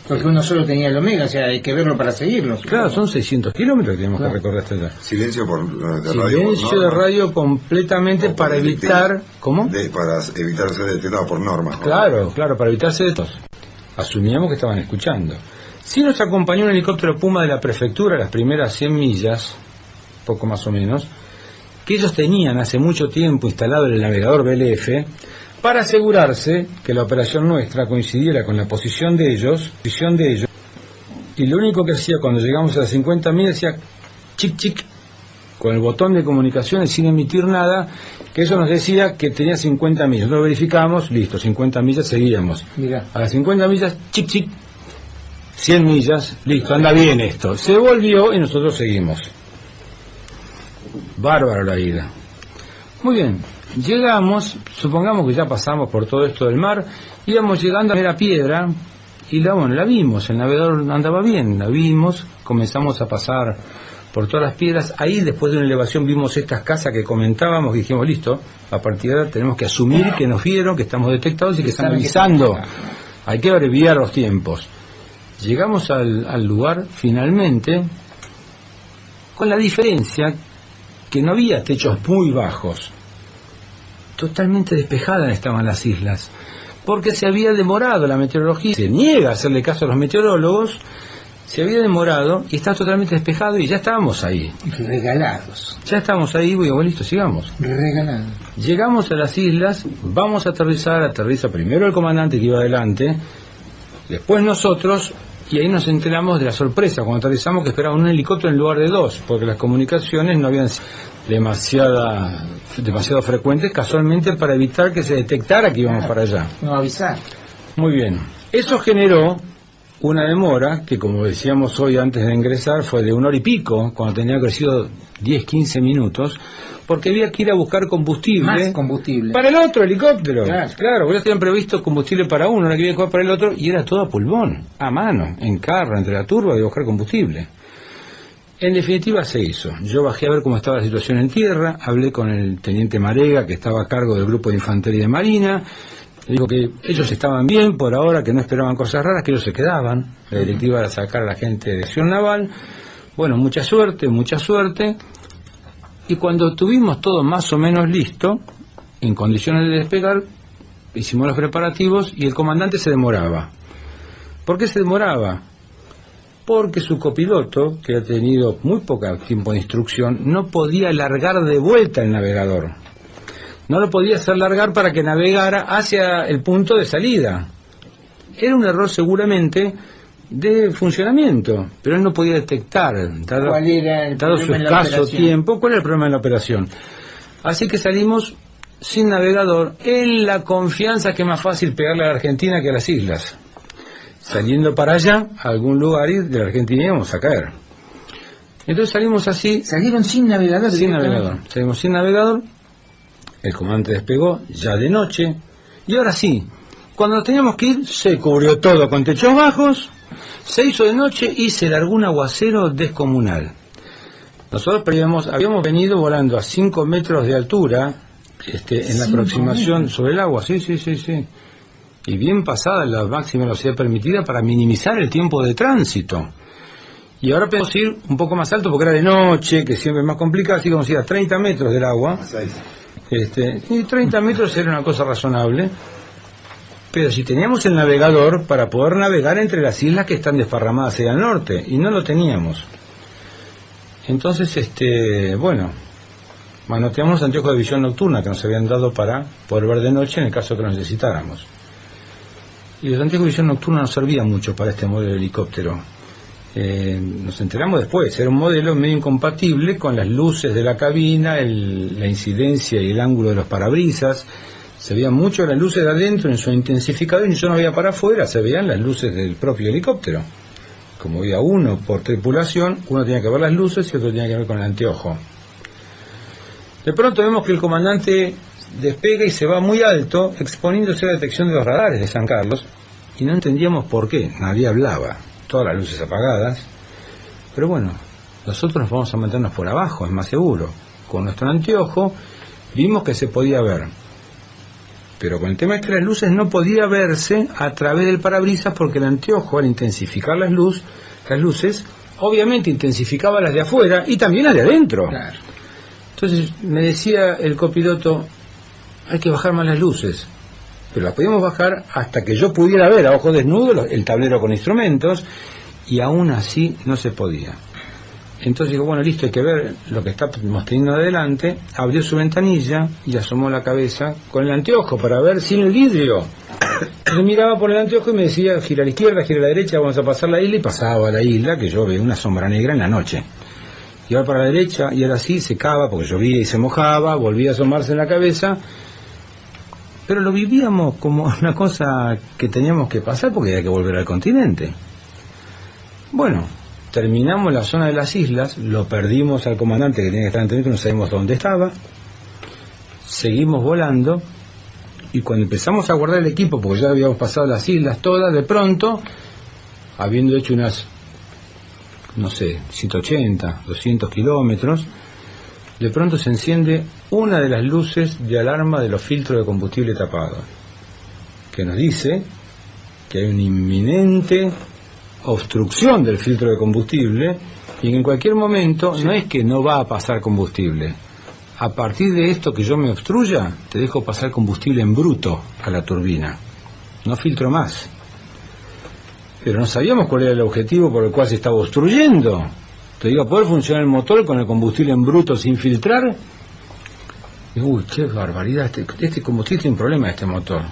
Porque uno solo tenía el Omega, o sea, hay que verlo para seguirlo. Claro, son 600 kilómetros que tenemos que recorrer hasta allá. Silencio de radio. Silencio de radio completamente para evitar... ¿Cómo? Para evitar ser detectado por normas. Claro, para evitarse de todos. Asumíamos que estaban escuchando. Sí nos acompañó un helicóptero Puma de la prefectura las primeras 100 millas, poco más o menos, que ellos tenían hace mucho tiempo instalado en el navegador BLF, para asegurarse que la operación nuestra coincidiera con la posición de ellos, y y lo único que hacía cuando llegamos a las 50 millas, decía chic chic, con el botón de comunicaciones sin emitir nada, que eso nos decía que tenía 50 millas. Nosotros verificamos, listo, 50 millas, seguíamos. Mirá. A las 50 millas, chic chic, 100 millas, listo, anda bien esto. Se volvió y nosotros seguimos. Bárbaro la ida. Muy bien, llegamos, supongamos que ya pasamos por todo esto del mar, íbamos llegando a la piedra y la vimos, el navegador andaba bien, la vimos, comenzamos a pasar por todas las piedras. Ahí, después de una elevación, vimos estas casas que comentábamos y dijimos, listo, a partir de ahora tenemos que asumir que nos vieron, que estamos detectados y que están avisando. Hay que abreviar los tiempos. Llegamos al lugar, finalmente, con la diferencia que no había techos muy bajos. Totalmente despejadas estaban las islas, porque se había demorado la meteorología. Se niega a hacerle caso a los meteorólogos. Se había demorado y está totalmente despejado y ya estábamos ahí. Regalados. Ya estábamos ahí, bueno, listo, sigamos. Regalados. Llegamos a las islas, vamos a aterrizar, aterriza primero el comandante que iba adelante, después nosotros, y ahí nos enteramos de la sorpresa cuando aterrizamos, que esperaban un helicóptero en lugar de dos, porque las comunicaciones no habían sido demasiado frecuentes, casualmente para evitar que se detectara que íbamos para allá. No avisar. Muy bien. Eso generó una demora que, como decíamos hoy antes de ingresar, fue de 1 hora y pico, cuando tenía que haber sido 10-15 minutos, porque había que ir a buscar combustible. Más combustible. Para el otro helicóptero. Claro, porque ya tenían previsto combustible para uno, ahora que había que buscar para el otro, y era todo a pulmón, a mano, en carro, entre la turba, de buscar combustible. En definitiva se hizo. Yo bajé a ver cómo estaba la situación en tierra, hablé con el teniente Marega, que estaba a cargo del grupo de infantería de marina. Dijo que ellos estaban bien por ahora, que no esperaban cosas raras, que ellos se quedaban. La directiva era sacar a la gente de acción naval. Bueno, mucha suerte, mucha suerte. Y cuando tuvimos todo más o menos listo, en condiciones de despegar, hicimos los preparativos y el comandante se demoraba. ¿Por qué se demoraba? Porque su copiloto, que ha tenido muy poco tiempo de instrucción, no podía largar de vuelta el navegador. No lo podía hacer largar para que navegara hacia el punto de salida. Era un error seguramente de funcionamiento, pero él no podía detectar, dado su escaso tiempo, cuál era el problema en la operación. Así que salimos sin navegador, en la confianza que es más fácil pegarle a la Argentina que a las islas. Saliendo para allá, a algún lugar y de la Argentina íbamos a caer. Entonces salimos así. ¿Salieron sin navegador? Sin navegador. Salimos sin navegador. El comandante despegó ya de noche. Y ahora sí, cuando nos teníamos que ir, se cubrió todo con techos bajos, se hizo de noche y se largó un aguacero descomunal. Nosotros habíamos venido volando a 5 metros de altura, en la aproximación sobre el agua, sí. Y bien pasada la máxima velocidad permitida para minimizar el tiempo de tránsito. Y ahora podemos ir un poco más alto porque era de noche, que siempre es más complicado, así que vamos a ir a 30 metros del agua. Y 30 metros era una cosa razonable, pero si teníamos el navegador para poder navegar entre las islas que están desparramadas hacia el norte, y no lo teníamos. Entonces, manoteamos los anteojos de visión nocturna que nos habían dado para poder ver de noche en el caso que lo necesitáramos. Y los anteojos de visión nocturna no servían mucho para este modelo de helicóptero. Nos enteramos después, era un modelo medio incompatible con las luces de la cabina, la incidencia y el ángulo de los parabrisas. Se veían mucho las luces de adentro en su intensificador y yo no veía para afuera, se veían las luces del propio helicóptero. Como había uno por tripulación, uno tenía que ver las luces y otro tenía que ver con el anteojo. De pronto vemos que el comandante despega y se va muy alto, exponiéndose a la detección de los radares de San Carlos, y no entendíamos por qué, nadie hablaba, todas las luces apagadas, pero bueno, nosotros nos vamos a mantenernos por abajo, es más seguro. Con nuestro anteojo vimos que se podía ver, pero con el tema es que las luces no podía verse a través del parabrisas porque el anteojo, al intensificar las luces, obviamente intensificaba las de afuera y también las de adentro. Claro. Entonces me decía el copiloto, hay que bajar más las luces, pero las podíamos bajar hasta que yo pudiera ver a ojo desnudo el tablero con instrumentos, y aún así no se podía. Entonces digo, bueno, listo, hay que ver lo que estamos teniendo adelante. Abrió su ventanilla y asomó la cabeza con el anteojo para ver sin el vidrio. Yo miraba por el anteojo y me decía, gira a la izquierda, gira a la derecha, vamos a pasar la isla, y pasaba a la isla, que yo veía una sombra negra en la noche. Iba para la derecha y ahora sí secaba porque llovía y se mojaba, volvía a asomarse en la cabeza, pero lo vivíamos como una cosa que teníamos que pasar porque había que volver al continente. Bueno, terminamos la zona de las islas, lo perdimos al comandante que tenía que estar en Tenerife, no sabemos dónde estaba, seguimos volando, y cuando empezamos a guardar el equipo, porque ya habíamos pasado las islas todas, de pronto, habiendo hecho unas, no sé, 180, 200 kilómetros, de pronto se enciende una de las luces de alarma de los filtros de combustible tapados, que nos dice que hay una inminente obstrucción del filtro de combustible y que en cualquier momento no es que no va a pasar combustible. A partir de esto que yo me obstruya, te dejo pasar combustible en bruto a la turbina. No filtro más. Pero no sabíamos cuál era el objetivo por el cual se estaba obstruyendo. Te digo, poder funcionar el motor con el combustible en bruto sin filtrar. Y, uy, qué barbaridad, este combustible tiene un problema, este motor.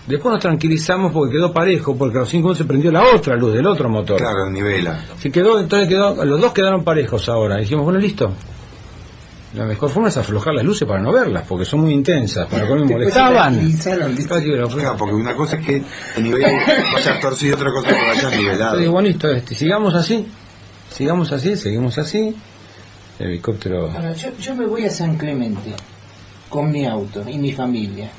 Después nos tranquilizamos porque quedó parejo, porque a los 5 minutos se prendió la otra luz del otro motor. Claro, nivela. Entonces los dos quedaron parejos ahora. Y dijimos, bueno, listo. La mejor forma es aflojar las luces para no verlas, porque son muy intensas, para que no me molestaban. Claro, porque una cosa es que el nivel vaya torcido, otra cosa es que vaya nivelado. Entonces, bueno, listo, seguimos así, seguimos así. El helicóptero... Ahora, yo me voy a San Clemente con mi auto y mi familia.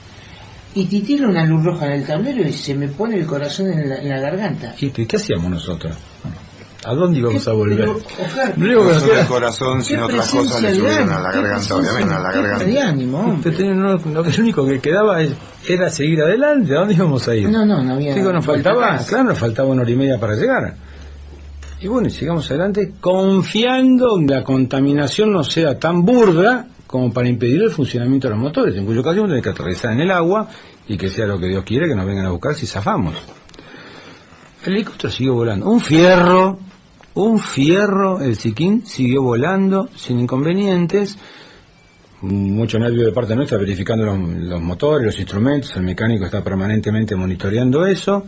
Y titila una luz roja en el tablero y se me pone el corazón en la garganta. ¿Y qué hacíamos nosotros? ¿A dónde íbamos a volver? No solo el corazón, sino otras cosas le subieron a la garganta, obviamente, a la garganta. De ánimo, lo único que quedaba era seguir adelante. ¿A dónde íbamos a ir? No había... Digo, nos faltaba 1 hora y media para llegar. Y bueno, llegamos adelante confiando en que la contaminación no sea tan burda como para impedir el funcionamiento de los motores, en cuyo caso vamos a tener que aterrizar en el agua y que sea lo que Dios quiere, que nos vengan a buscar si zafamos. El helicóptero siguió volando. Un fierro, el Siquín siguió volando sin inconvenientes. Mucho nervio de parte nuestra verificando los motores, los instrumentos, el mecánico está permanentemente monitoreando eso.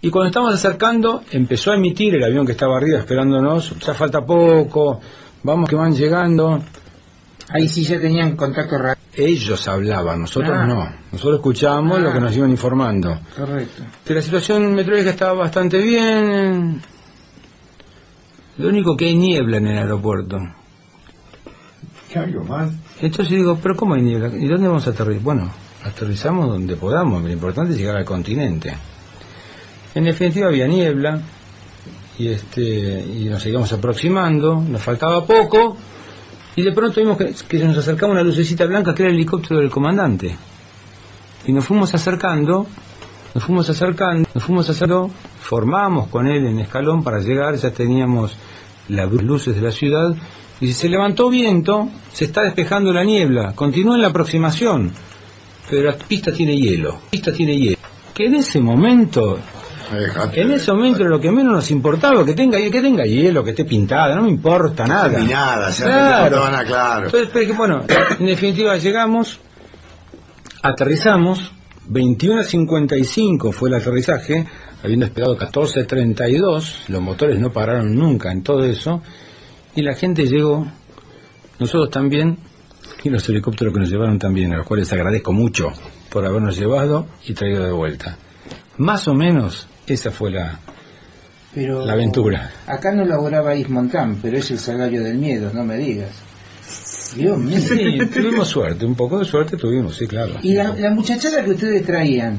Y cuando estamos acercando, empezó a emitir el avión que estaba arriba esperándonos, ya falta poco, vamos que van llegando. Ahí sí ya tenían contacto radio. Ellos hablaban, nosotros no. Nosotros escuchábamos lo que nos iban informando. Correcto. Que la situación meteorológica estaba bastante bien. Lo único que hay niebla en el aeropuerto. ¿Qué algo más? Entonces digo, ¿pero cómo hay niebla? ¿Y dónde vamos a aterrizar? Bueno, aterrizamos donde podamos. Lo importante es llegar al continente. En definitiva había niebla y nos seguíamos aproximando. Nos faltaba poco. Y de pronto vimos que se nos acercaba una lucecita blanca que era el helicóptero del comandante. Y nos fuimos acercando, formamos con él en escalón para llegar, ya teníamos las luces de la ciudad, y se levantó viento, se está despejando la niebla, continúa en la aproximación, pero la pista tiene hielo, que en ese momento lo que menos nos importaba, que tenga hielo, que esté pintada, no me importa nada. Claro. Entonces, bueno, en definitiva llegamos, aterrizamos, 21:55 fue el aterrizaje, habiendo esperado 14:32, los motores no pararon nunca en todo eso, y la gente llegó, nosotros también, y los helicópteros que nos llevaron también, a los cuales agradezco mucho por habernos llevado y traído de vuelta. Más o menos esa fue la aventura. Acá no laboraba Ismontán, pero es el salario del miedo, no me digas. Dios mío. Sí, tuvimos suerte, un poco de suerte tuvimos, sí, claro. ¿Y la muchachada que ustedes traían?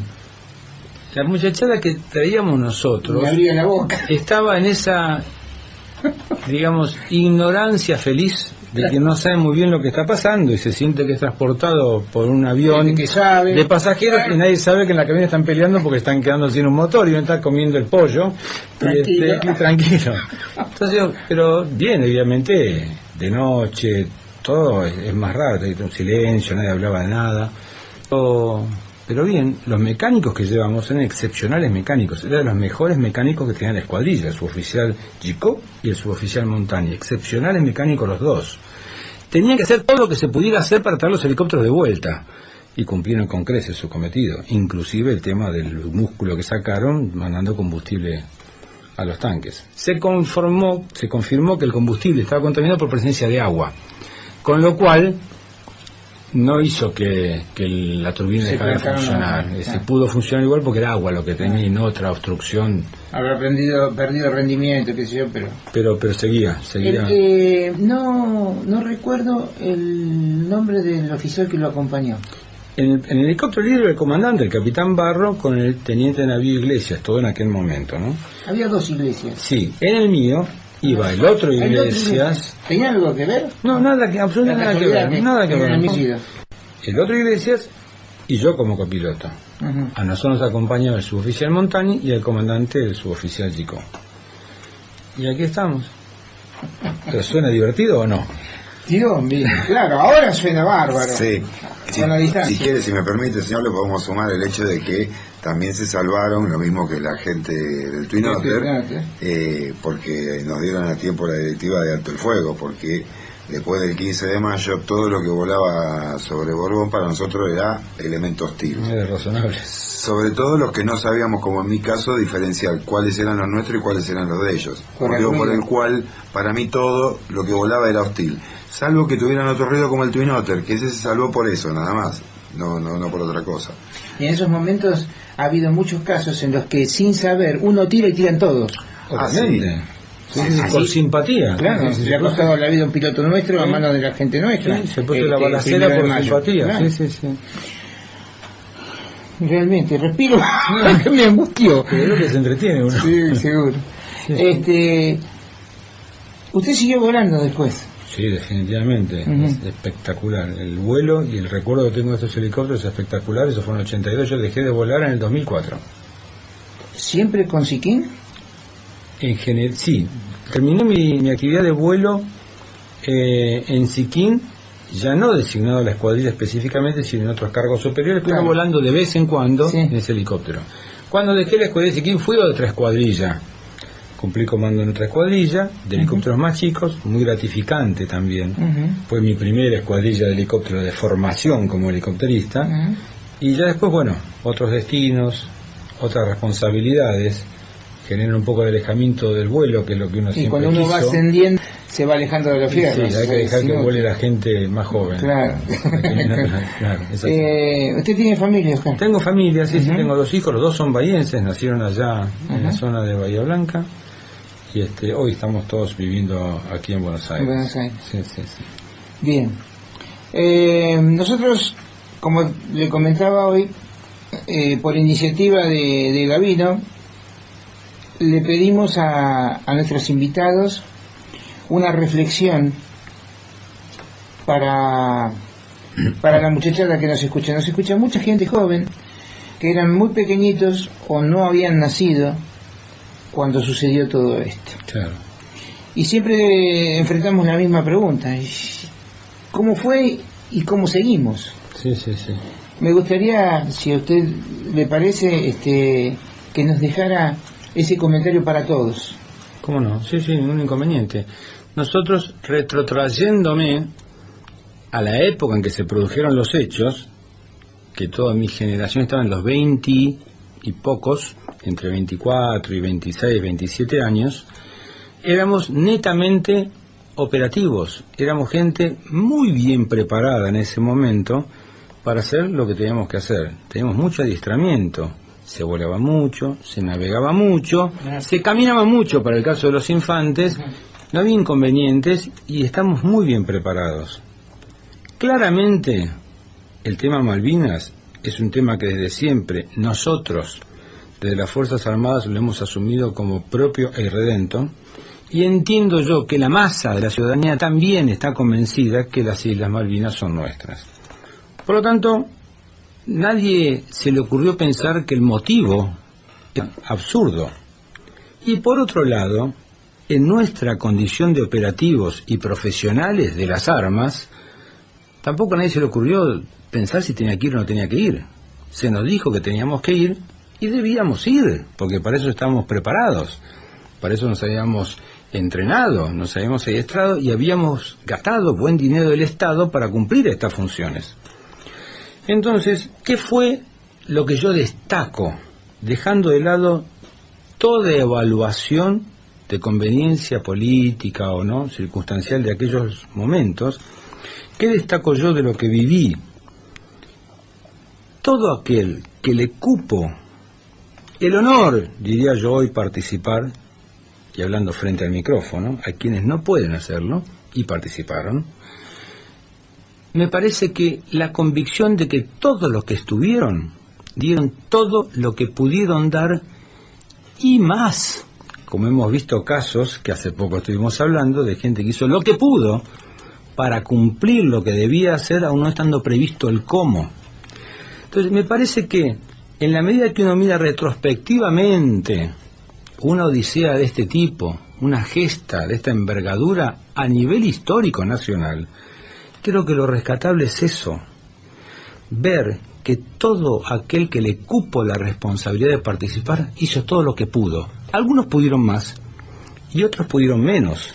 La muchachada que traíamos nosotros... Me abría la boca. Estaba en esa, digamos, ignorancia feliz de que no sabe muy bien lo que está pasando y se siente que es transportado por un avión de pasajeros y nadie sabe que en la cabina están peleando porque están quedando sin un motor y uno está comiendo el pollo tranquilo. Entonces, pero bien, obviamente, de noche, todo es más raro, hay un silencio, nadie hablaba de nada. Pero bien, los mecánicos que llevamos eran excepcionales mecánicos, eran los mejores mecánicos que tenía la escuadrilla, el suboficial Gicó y el suboficial Montani, excepcionales mecánicos los dos. Tenían que hacer todo lo que se pudiera hacer para traer los helicópteros de vuelta. y cumplieron con creces su cometido, inclusive el tema del músculo que sacaron mandando combustible a los tanques. Se confirmó que el combustible estaba contaminado por presencia de agua, con lo cual no hizo que la turbina dejara de funcionar. Se pudo funcionar igual porque era agua lo que tenía y no otra obstrucción. Habrá perdido rendimiento, qué sé yo, pero seguía. No recuerdo el nombre del oficial que lo acompañó. En el helicóptero líder el comandante, el capitán Barro, con el teniente navío Iglesias, todo en aquel momento, ¿no? Había 2 Iglesias. Sí, en el mío iba el otro Iglesias. ¿Tenía algo que ver? No, absolutamente nada que ver. El otro Iglesias y yo como copiloto. A nosotros nos acompañaba el suboficial Montani y el comandante el suboficial Chico. Y aquí estamos. ¿Pero suena divertido o no? Dios mío, claro, ahora suena bárbaro. Sí. Si quiere, si me permite, señor, le podemos sumar el hecho de que también se salvaron, lo mismo que la gente del Twin Otter, porque nos dieron a tiempo la directiva de alto el fuego, porque después del 15 de mayo todo lo que volaba sobre Borbón para nosotros era elemento hostil. Era razonable. Sobre todo los que no sabíamos, como en mi caso, diferenciar cuáles eran los nuestros y cuáles eran los de ellos. Motivo por el cual, para mí todo lo que volaba era hostil. Salvo que tuvieran otro ruido como el Twin Otter, que ese se salvó por eso, nada más. No por otra cosa. Y en esos momentos ha habido muchos casos en los que sin saber uno tira y tiran todos. Obviamente. Por simpatía. Claro, se ha costado la vida a un piloto nuestro a manos de la gente nuestra. Se puso la balacera por simpatía. Claro. Sí. Realmente, respiro, que me angustió. Pero que se entretiene uno. Sí, seguro. Sí. Usted siguió volando después. Sí, definitivamente. Es espectacular. El vuelo y el recuerdo que tengo de estos helicópteros es espectacular. Eso fue en el 82. Yo dejé de volar en el 2004. ¿Siempre con Siquín? En general, sí. Terminé mi actividad de vuelo en Siquín, ya no designado a la escuadrilla específicamente, sino en otros cargos superiores, pero volando de vez en cuando en ese helicóptero. Cuando dejé la escuadrilla de Siquín fui a otra escuadrilla. Cumplí comando en otra escuadrilla, de helicópteros más chicos, muy gratificante también. Fue mi primera escuadrilla de helicóptero de formación como helicópterista. Y ya después, otros destinos, otras responsabilidades, generan un poco de alejamiento del vuelo, que es lo que uno siempre quiso. Y cuando uno va ascendiendo, se va alejando de los fierros. Sí, hay que dejar que vuele la gente más joven. Claro. ¿Usted tiene familia, Oscar? Tengo familia, sí, tengo 2 hijos, los 2 son bahienses, nacieron allá en la zona de Bahía Blanca. Y hoy estamos todos viviendo aquí en Buenos Aires. Buenos Aires. Sí. Bien. Nosotros, como le comentaba hoy, por iniciativa de Gavino, le pedimos a nuestros invitados una reflexión para la muchachada que nos escucha. Nos escucha mucha gente joven que eran muy pequeñitos o no habían nacido cuando sucedió todo esto. Claro. Y siempre enfrentamos la misma pregunta: ¿cómo fue y cómo seguimos? Sí. Me gustaría, si a usted le parece, que nos dejara ese comentario para todos. ¿Cómo no? Sí, ningún inconveniente. Nosotros, retrotrayéndome a la época en que se produjeron los hechos, que toda mi generación estaba en los 20 y pocos, entre 24 y 26, 27 años, éramos netamente operativos, éramos gente muy bien preparada en ese momento para hacer lo que teníamos que hacer. Teníamos mucho adiestramiento, se volaba mucho, se navegaba mucho, se caminaba mucho para el caso de los infantes, no había inconvenientes y estamos muy bien preparados. Claramente, el tema Malvinas es un tema que desde siempre nosotros, desde las Fuerzas Armadas, lo hemos asumido como propio e irredento, y entiendo yo que la masa de la ciudadanía también está convencida que las Islas Malvinas son nuestras. Por lo tanto, nadie se le ocurrió pensar que el motivo es absurdo. Y por otro lado, en nuestra condición de operativos y profesionales de las armas, tampoco a nadie se le ocurrió pensar si tenía que ir o no tenía que ir. Se nos dijo que teníamos que ir y debíamos ir, porque para eso estábamos preparados, para eso nos habíamos entrenado, nos habíamos adiestrado y habíamos gastado buen dinero del Estado para cumplir estas funciones. Entonces, ¿qué fue lo que yo destaco, dejando de lado toda evaluación de conveniencia política o no, circunstancial de aquellos momentos? ¿Qué destaco yo de lo que viví? Todo aquel que le cupo el honor, diría yo hoy, participar, y hablando frente al micrófono, a quienes no pueden hacerlo, y participaron, me parece que la convicción de que todos los que estuvieron dieron todo lo que pudieron dar y más, como hemos visto casos que hace poco estuvimos hablando de gente que hizo lo que pudo para cumplir lo que debía hacer, aún no estando previsto el cómo. Entonces me parece que en la medida que uno mira retrospectivamente una odisea de este tipo, una gesta de esta envergadura a nivel histórico nacional, creo que lo rescatable es eso, ver que todo aquel que le cupo la responsabilidad de participar hizo todo lo que pudo. Algunos pudieron más y otros pudieron menos.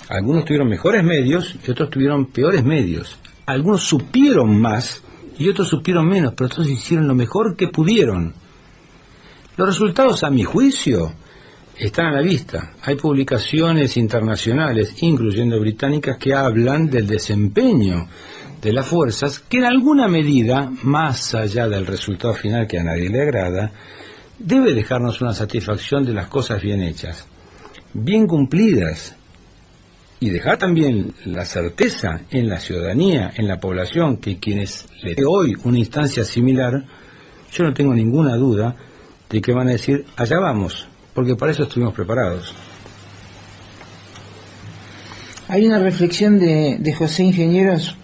Algunos tuvieron mejores medios y otros tuvieron peores medios. Algunos supieron más y otros supieron menos, pero todos hicieron lo mejor que pudieron. Los resultados, a mi juicio, están a la vista. Hay publicaciones internacionales, incluyendo británicas, que hablan del desempeño de las fuerzas, que en alguna medida, más allá del resultado final que a nadie le agrada, debe dejarnos una satisfacción de las cosas bien hechas, bien cumplidas, y dejar también la certeza en la ciudadanía, en la población, que quienes le dé hoy una instancia similar, yo no tengo ninguna duda de que van a decir, allá vamos, porque para eso estuvimos preparados. Hay una reflexión de José Ingenieros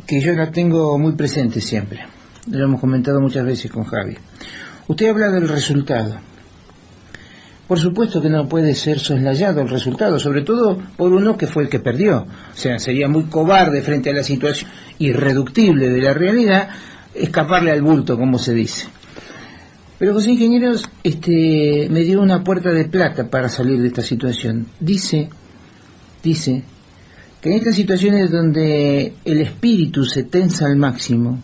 que yo la tengo muy presente siempre. Lo hemos comentado muchas veces con Javi. Usted habla del resultado. Por supuesto que no puede ser soslayado el resultado, sobre todo por uno que fue el que perdió. O sea, sería muy cobarde frente a la situación irreductible de la realidad escaparle al bulto, como se dice. Pero José Ingenieros me dio una puerta de plata para salir de esta situación. Dice que en estas situaciones donde el espíritu se tensa al máximo,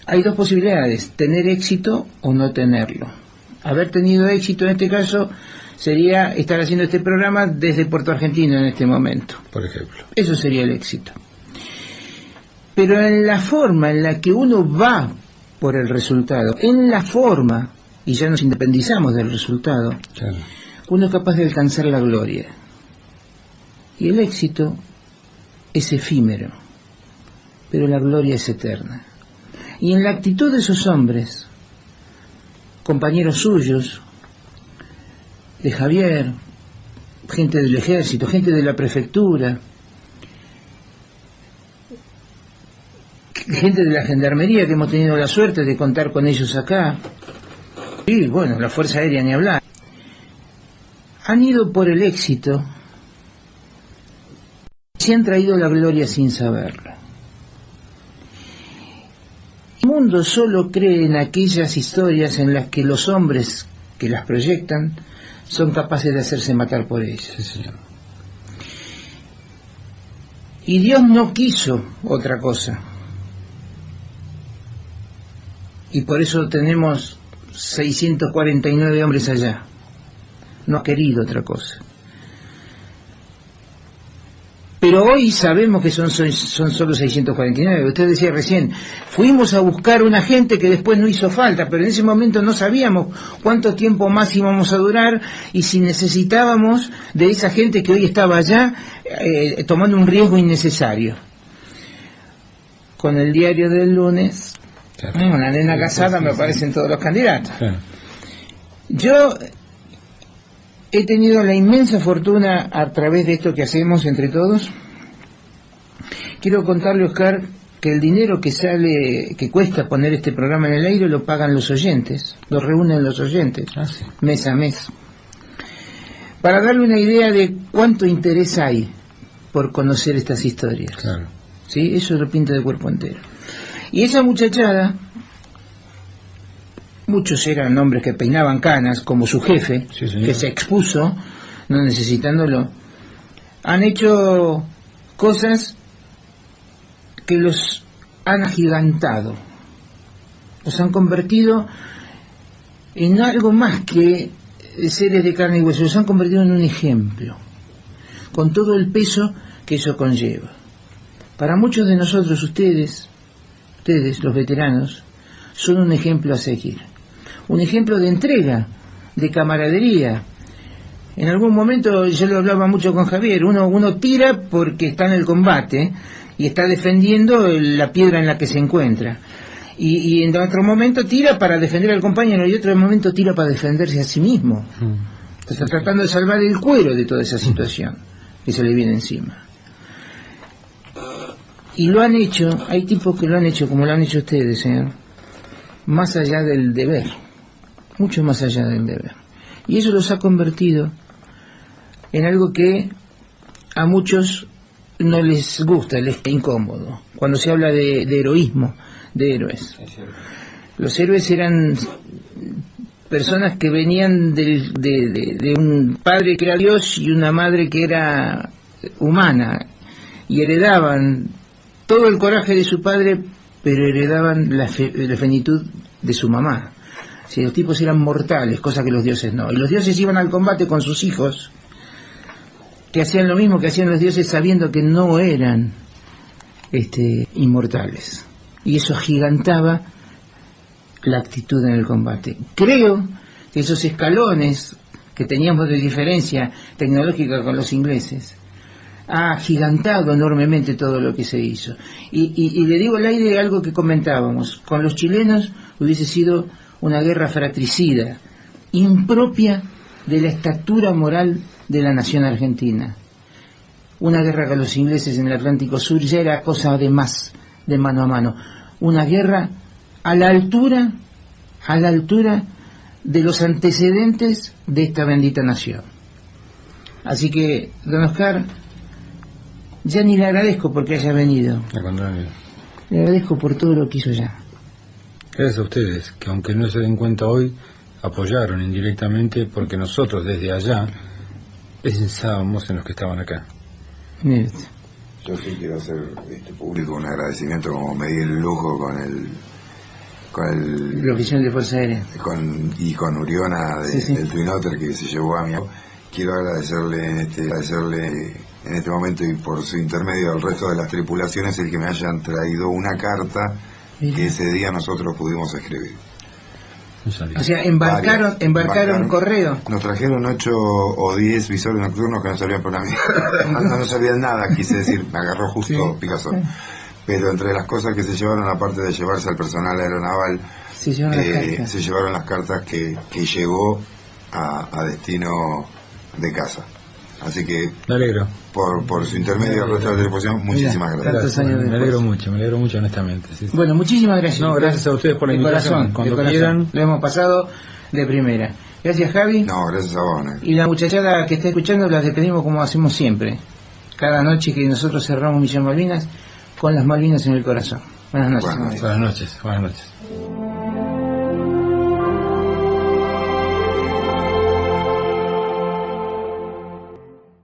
hay dos posibilidades: tener éxito o no tenerlo. Haber tenido éxito en este caso sería estar haciendo este programa desde Puerto Argentino en este momento, por ejemplo. Eso sería el éxito. Pero en la forma en la que uno va por el resultado, en la forma, y ya nos independizamos del resultado, claro, uno es capaz de alcanzar la gloria. Y el éxito es efímero, pero la gloria es eterna. Y en la actitud de esos hombres, compañeros suyos, de Javier, gente del ejército, gente de la prefectura, gente de la gendarmería, que hemos tenido la suerte de contar con ellos acá, y bueno, la Fuerza Aérea ni hablar, han ido por el éxito, se han traído la gloria sin saberlo. El mundo solo cree en aquellas historias en las que los hombres que las proyectan son capaces de hacerse matar por ellas. Sí, señor. Y Dios no quiso otra cosa. Y por eso tenemos 649 hombres allá. No ha querido otra cosa. Pero hoy sabemos que son solo 649. Usted decía recién, fuimos a buscar una gente que después no hizo falta, pero en ese momento no sabíamos cuánto tiempo más íbamos a durar y si necesitábamos de esa gente que hoy estaba allá tomando un riesgo innecesario. Con el diario del lunes, claro, una nena casada, me aparecen todos los candidatos. Claro. Yo he tenido la inmensa fortuna, a través de esto que hacemos entre todos, quiero contarle, Oscar, que el dinero que sale, que cuesta poner este programa en el aire, lo pagan los oyentes, lo reúnen los oyentes, sí, mes a mes. Para darle una idea de cuánto interés hay por conocer estas historias. Claro. ¿Sí? Eso lo pinta de cuerpo entero. Y esa muchachada, muchos eran hombres que peinaban canas, como su jefe, sí, que se expuso, no necesitándolo, han hecho cosas que los han agigantado, Os han convertido en algo más que seres de carne y hueso, los han convertido en un ejemplo, con todo el peso que eso conlleva. Para muchos de nosotros, ustedes, los veteranos, son un ejemplo a seguir, un ejemplo de entrega, de camaradería. En algún momento, yo lo hablaba mucho con Javier, uno tira porque está en el combate y está defendiendo la piedra en la que se encuentra. Y en otro momento tira para defender al compañero y en otro momento tira para defenderse a sí mismo. Está tratando de salvar el cuero de toda esa situación que se le viene encima. Y lo han hecho, hay tipos que lo han hecho como lo han hecho ustedes, señor, más allá del deber, mucho más allá del deber. Y eso los ha convertido en algo que a muchos no les gusta, les es incómodo. Cuando se habla de heroísmo, de héroes. Los héroes eran personas que venían de un padre que era Dios y una madre que era humana, y heredaban todo el coraje de su padre, pero heredaban la fenitud de su mamá. Si los tipos eran mortales, cosa que los dioses no. Y los dioses iban al combate con sus hijos, que hacían lo mismo que hacían los dioses sabiendo que no eran inmortales. Y eso agigantaba la actitud en el combate. Creo que esos escalones que teníamos de diferencia tecnológica con los ingleses ha agigantado enormemente todo lo que se hizo. Y le digo al aire algo que comentábamos. Con los chilenos hubiese sido una guerra fratricida, impropia de la estatura moral de la nación argentina. Una guerra con los ingleses en el Atlántico Sur ya era cosa de más, de mano a mano. Una guerra a la altura de los antecedentes de esta bendita nación. Así que, don Oscar, ya ni le agradezco porque haya venido. Al contrario. Le agradezco por todo lo que hizo ya. Gracias a ustedes, que aunque no se den cuenta hoy, apoyaron indirectamente, porque nosotros desde allá pensábamos en los que estaban acá. Yo sí quiero hacer público un agradecimiento, como me di el lujo con el oficial de Fuerza Aérea y con Uriona del Twin Otter, que se llevó a mi amigo. Quiero agradecerle en este momento, y por su intermedio al resto de las tripulaciones, el que me hayan traído una carta que ese día nosotros pudimos escribir. O sea, embarcaron correo. Nos trajeron 8 o 10 visores nocturnos que no servían para mí. No servían nada, quise decir, me agarró justo Picasso. Pero entre las cosas que se llevaron, aparte de llevarse al personal aeronaval, se llevaron las cartas que llegó a destino de casa. Así que me alegro. Por su intermedio al resto de la tripulación, muchísimas gracias. Me alegro mucho honestamente. Sí. Bueno, muchísimas gracias. No, gracias a ustedes por la invitación. Cuando quieran. Lo hemos pasado de primera. Gracias, Javi. No, gracias a vos, Y la muchachada que está escuchando, las despedimos como hacemos siempre. Cada noche que nosotros cerramos Misión Malvinas, con las Malvinas en el corazón. Buenas noches. Buenas noches.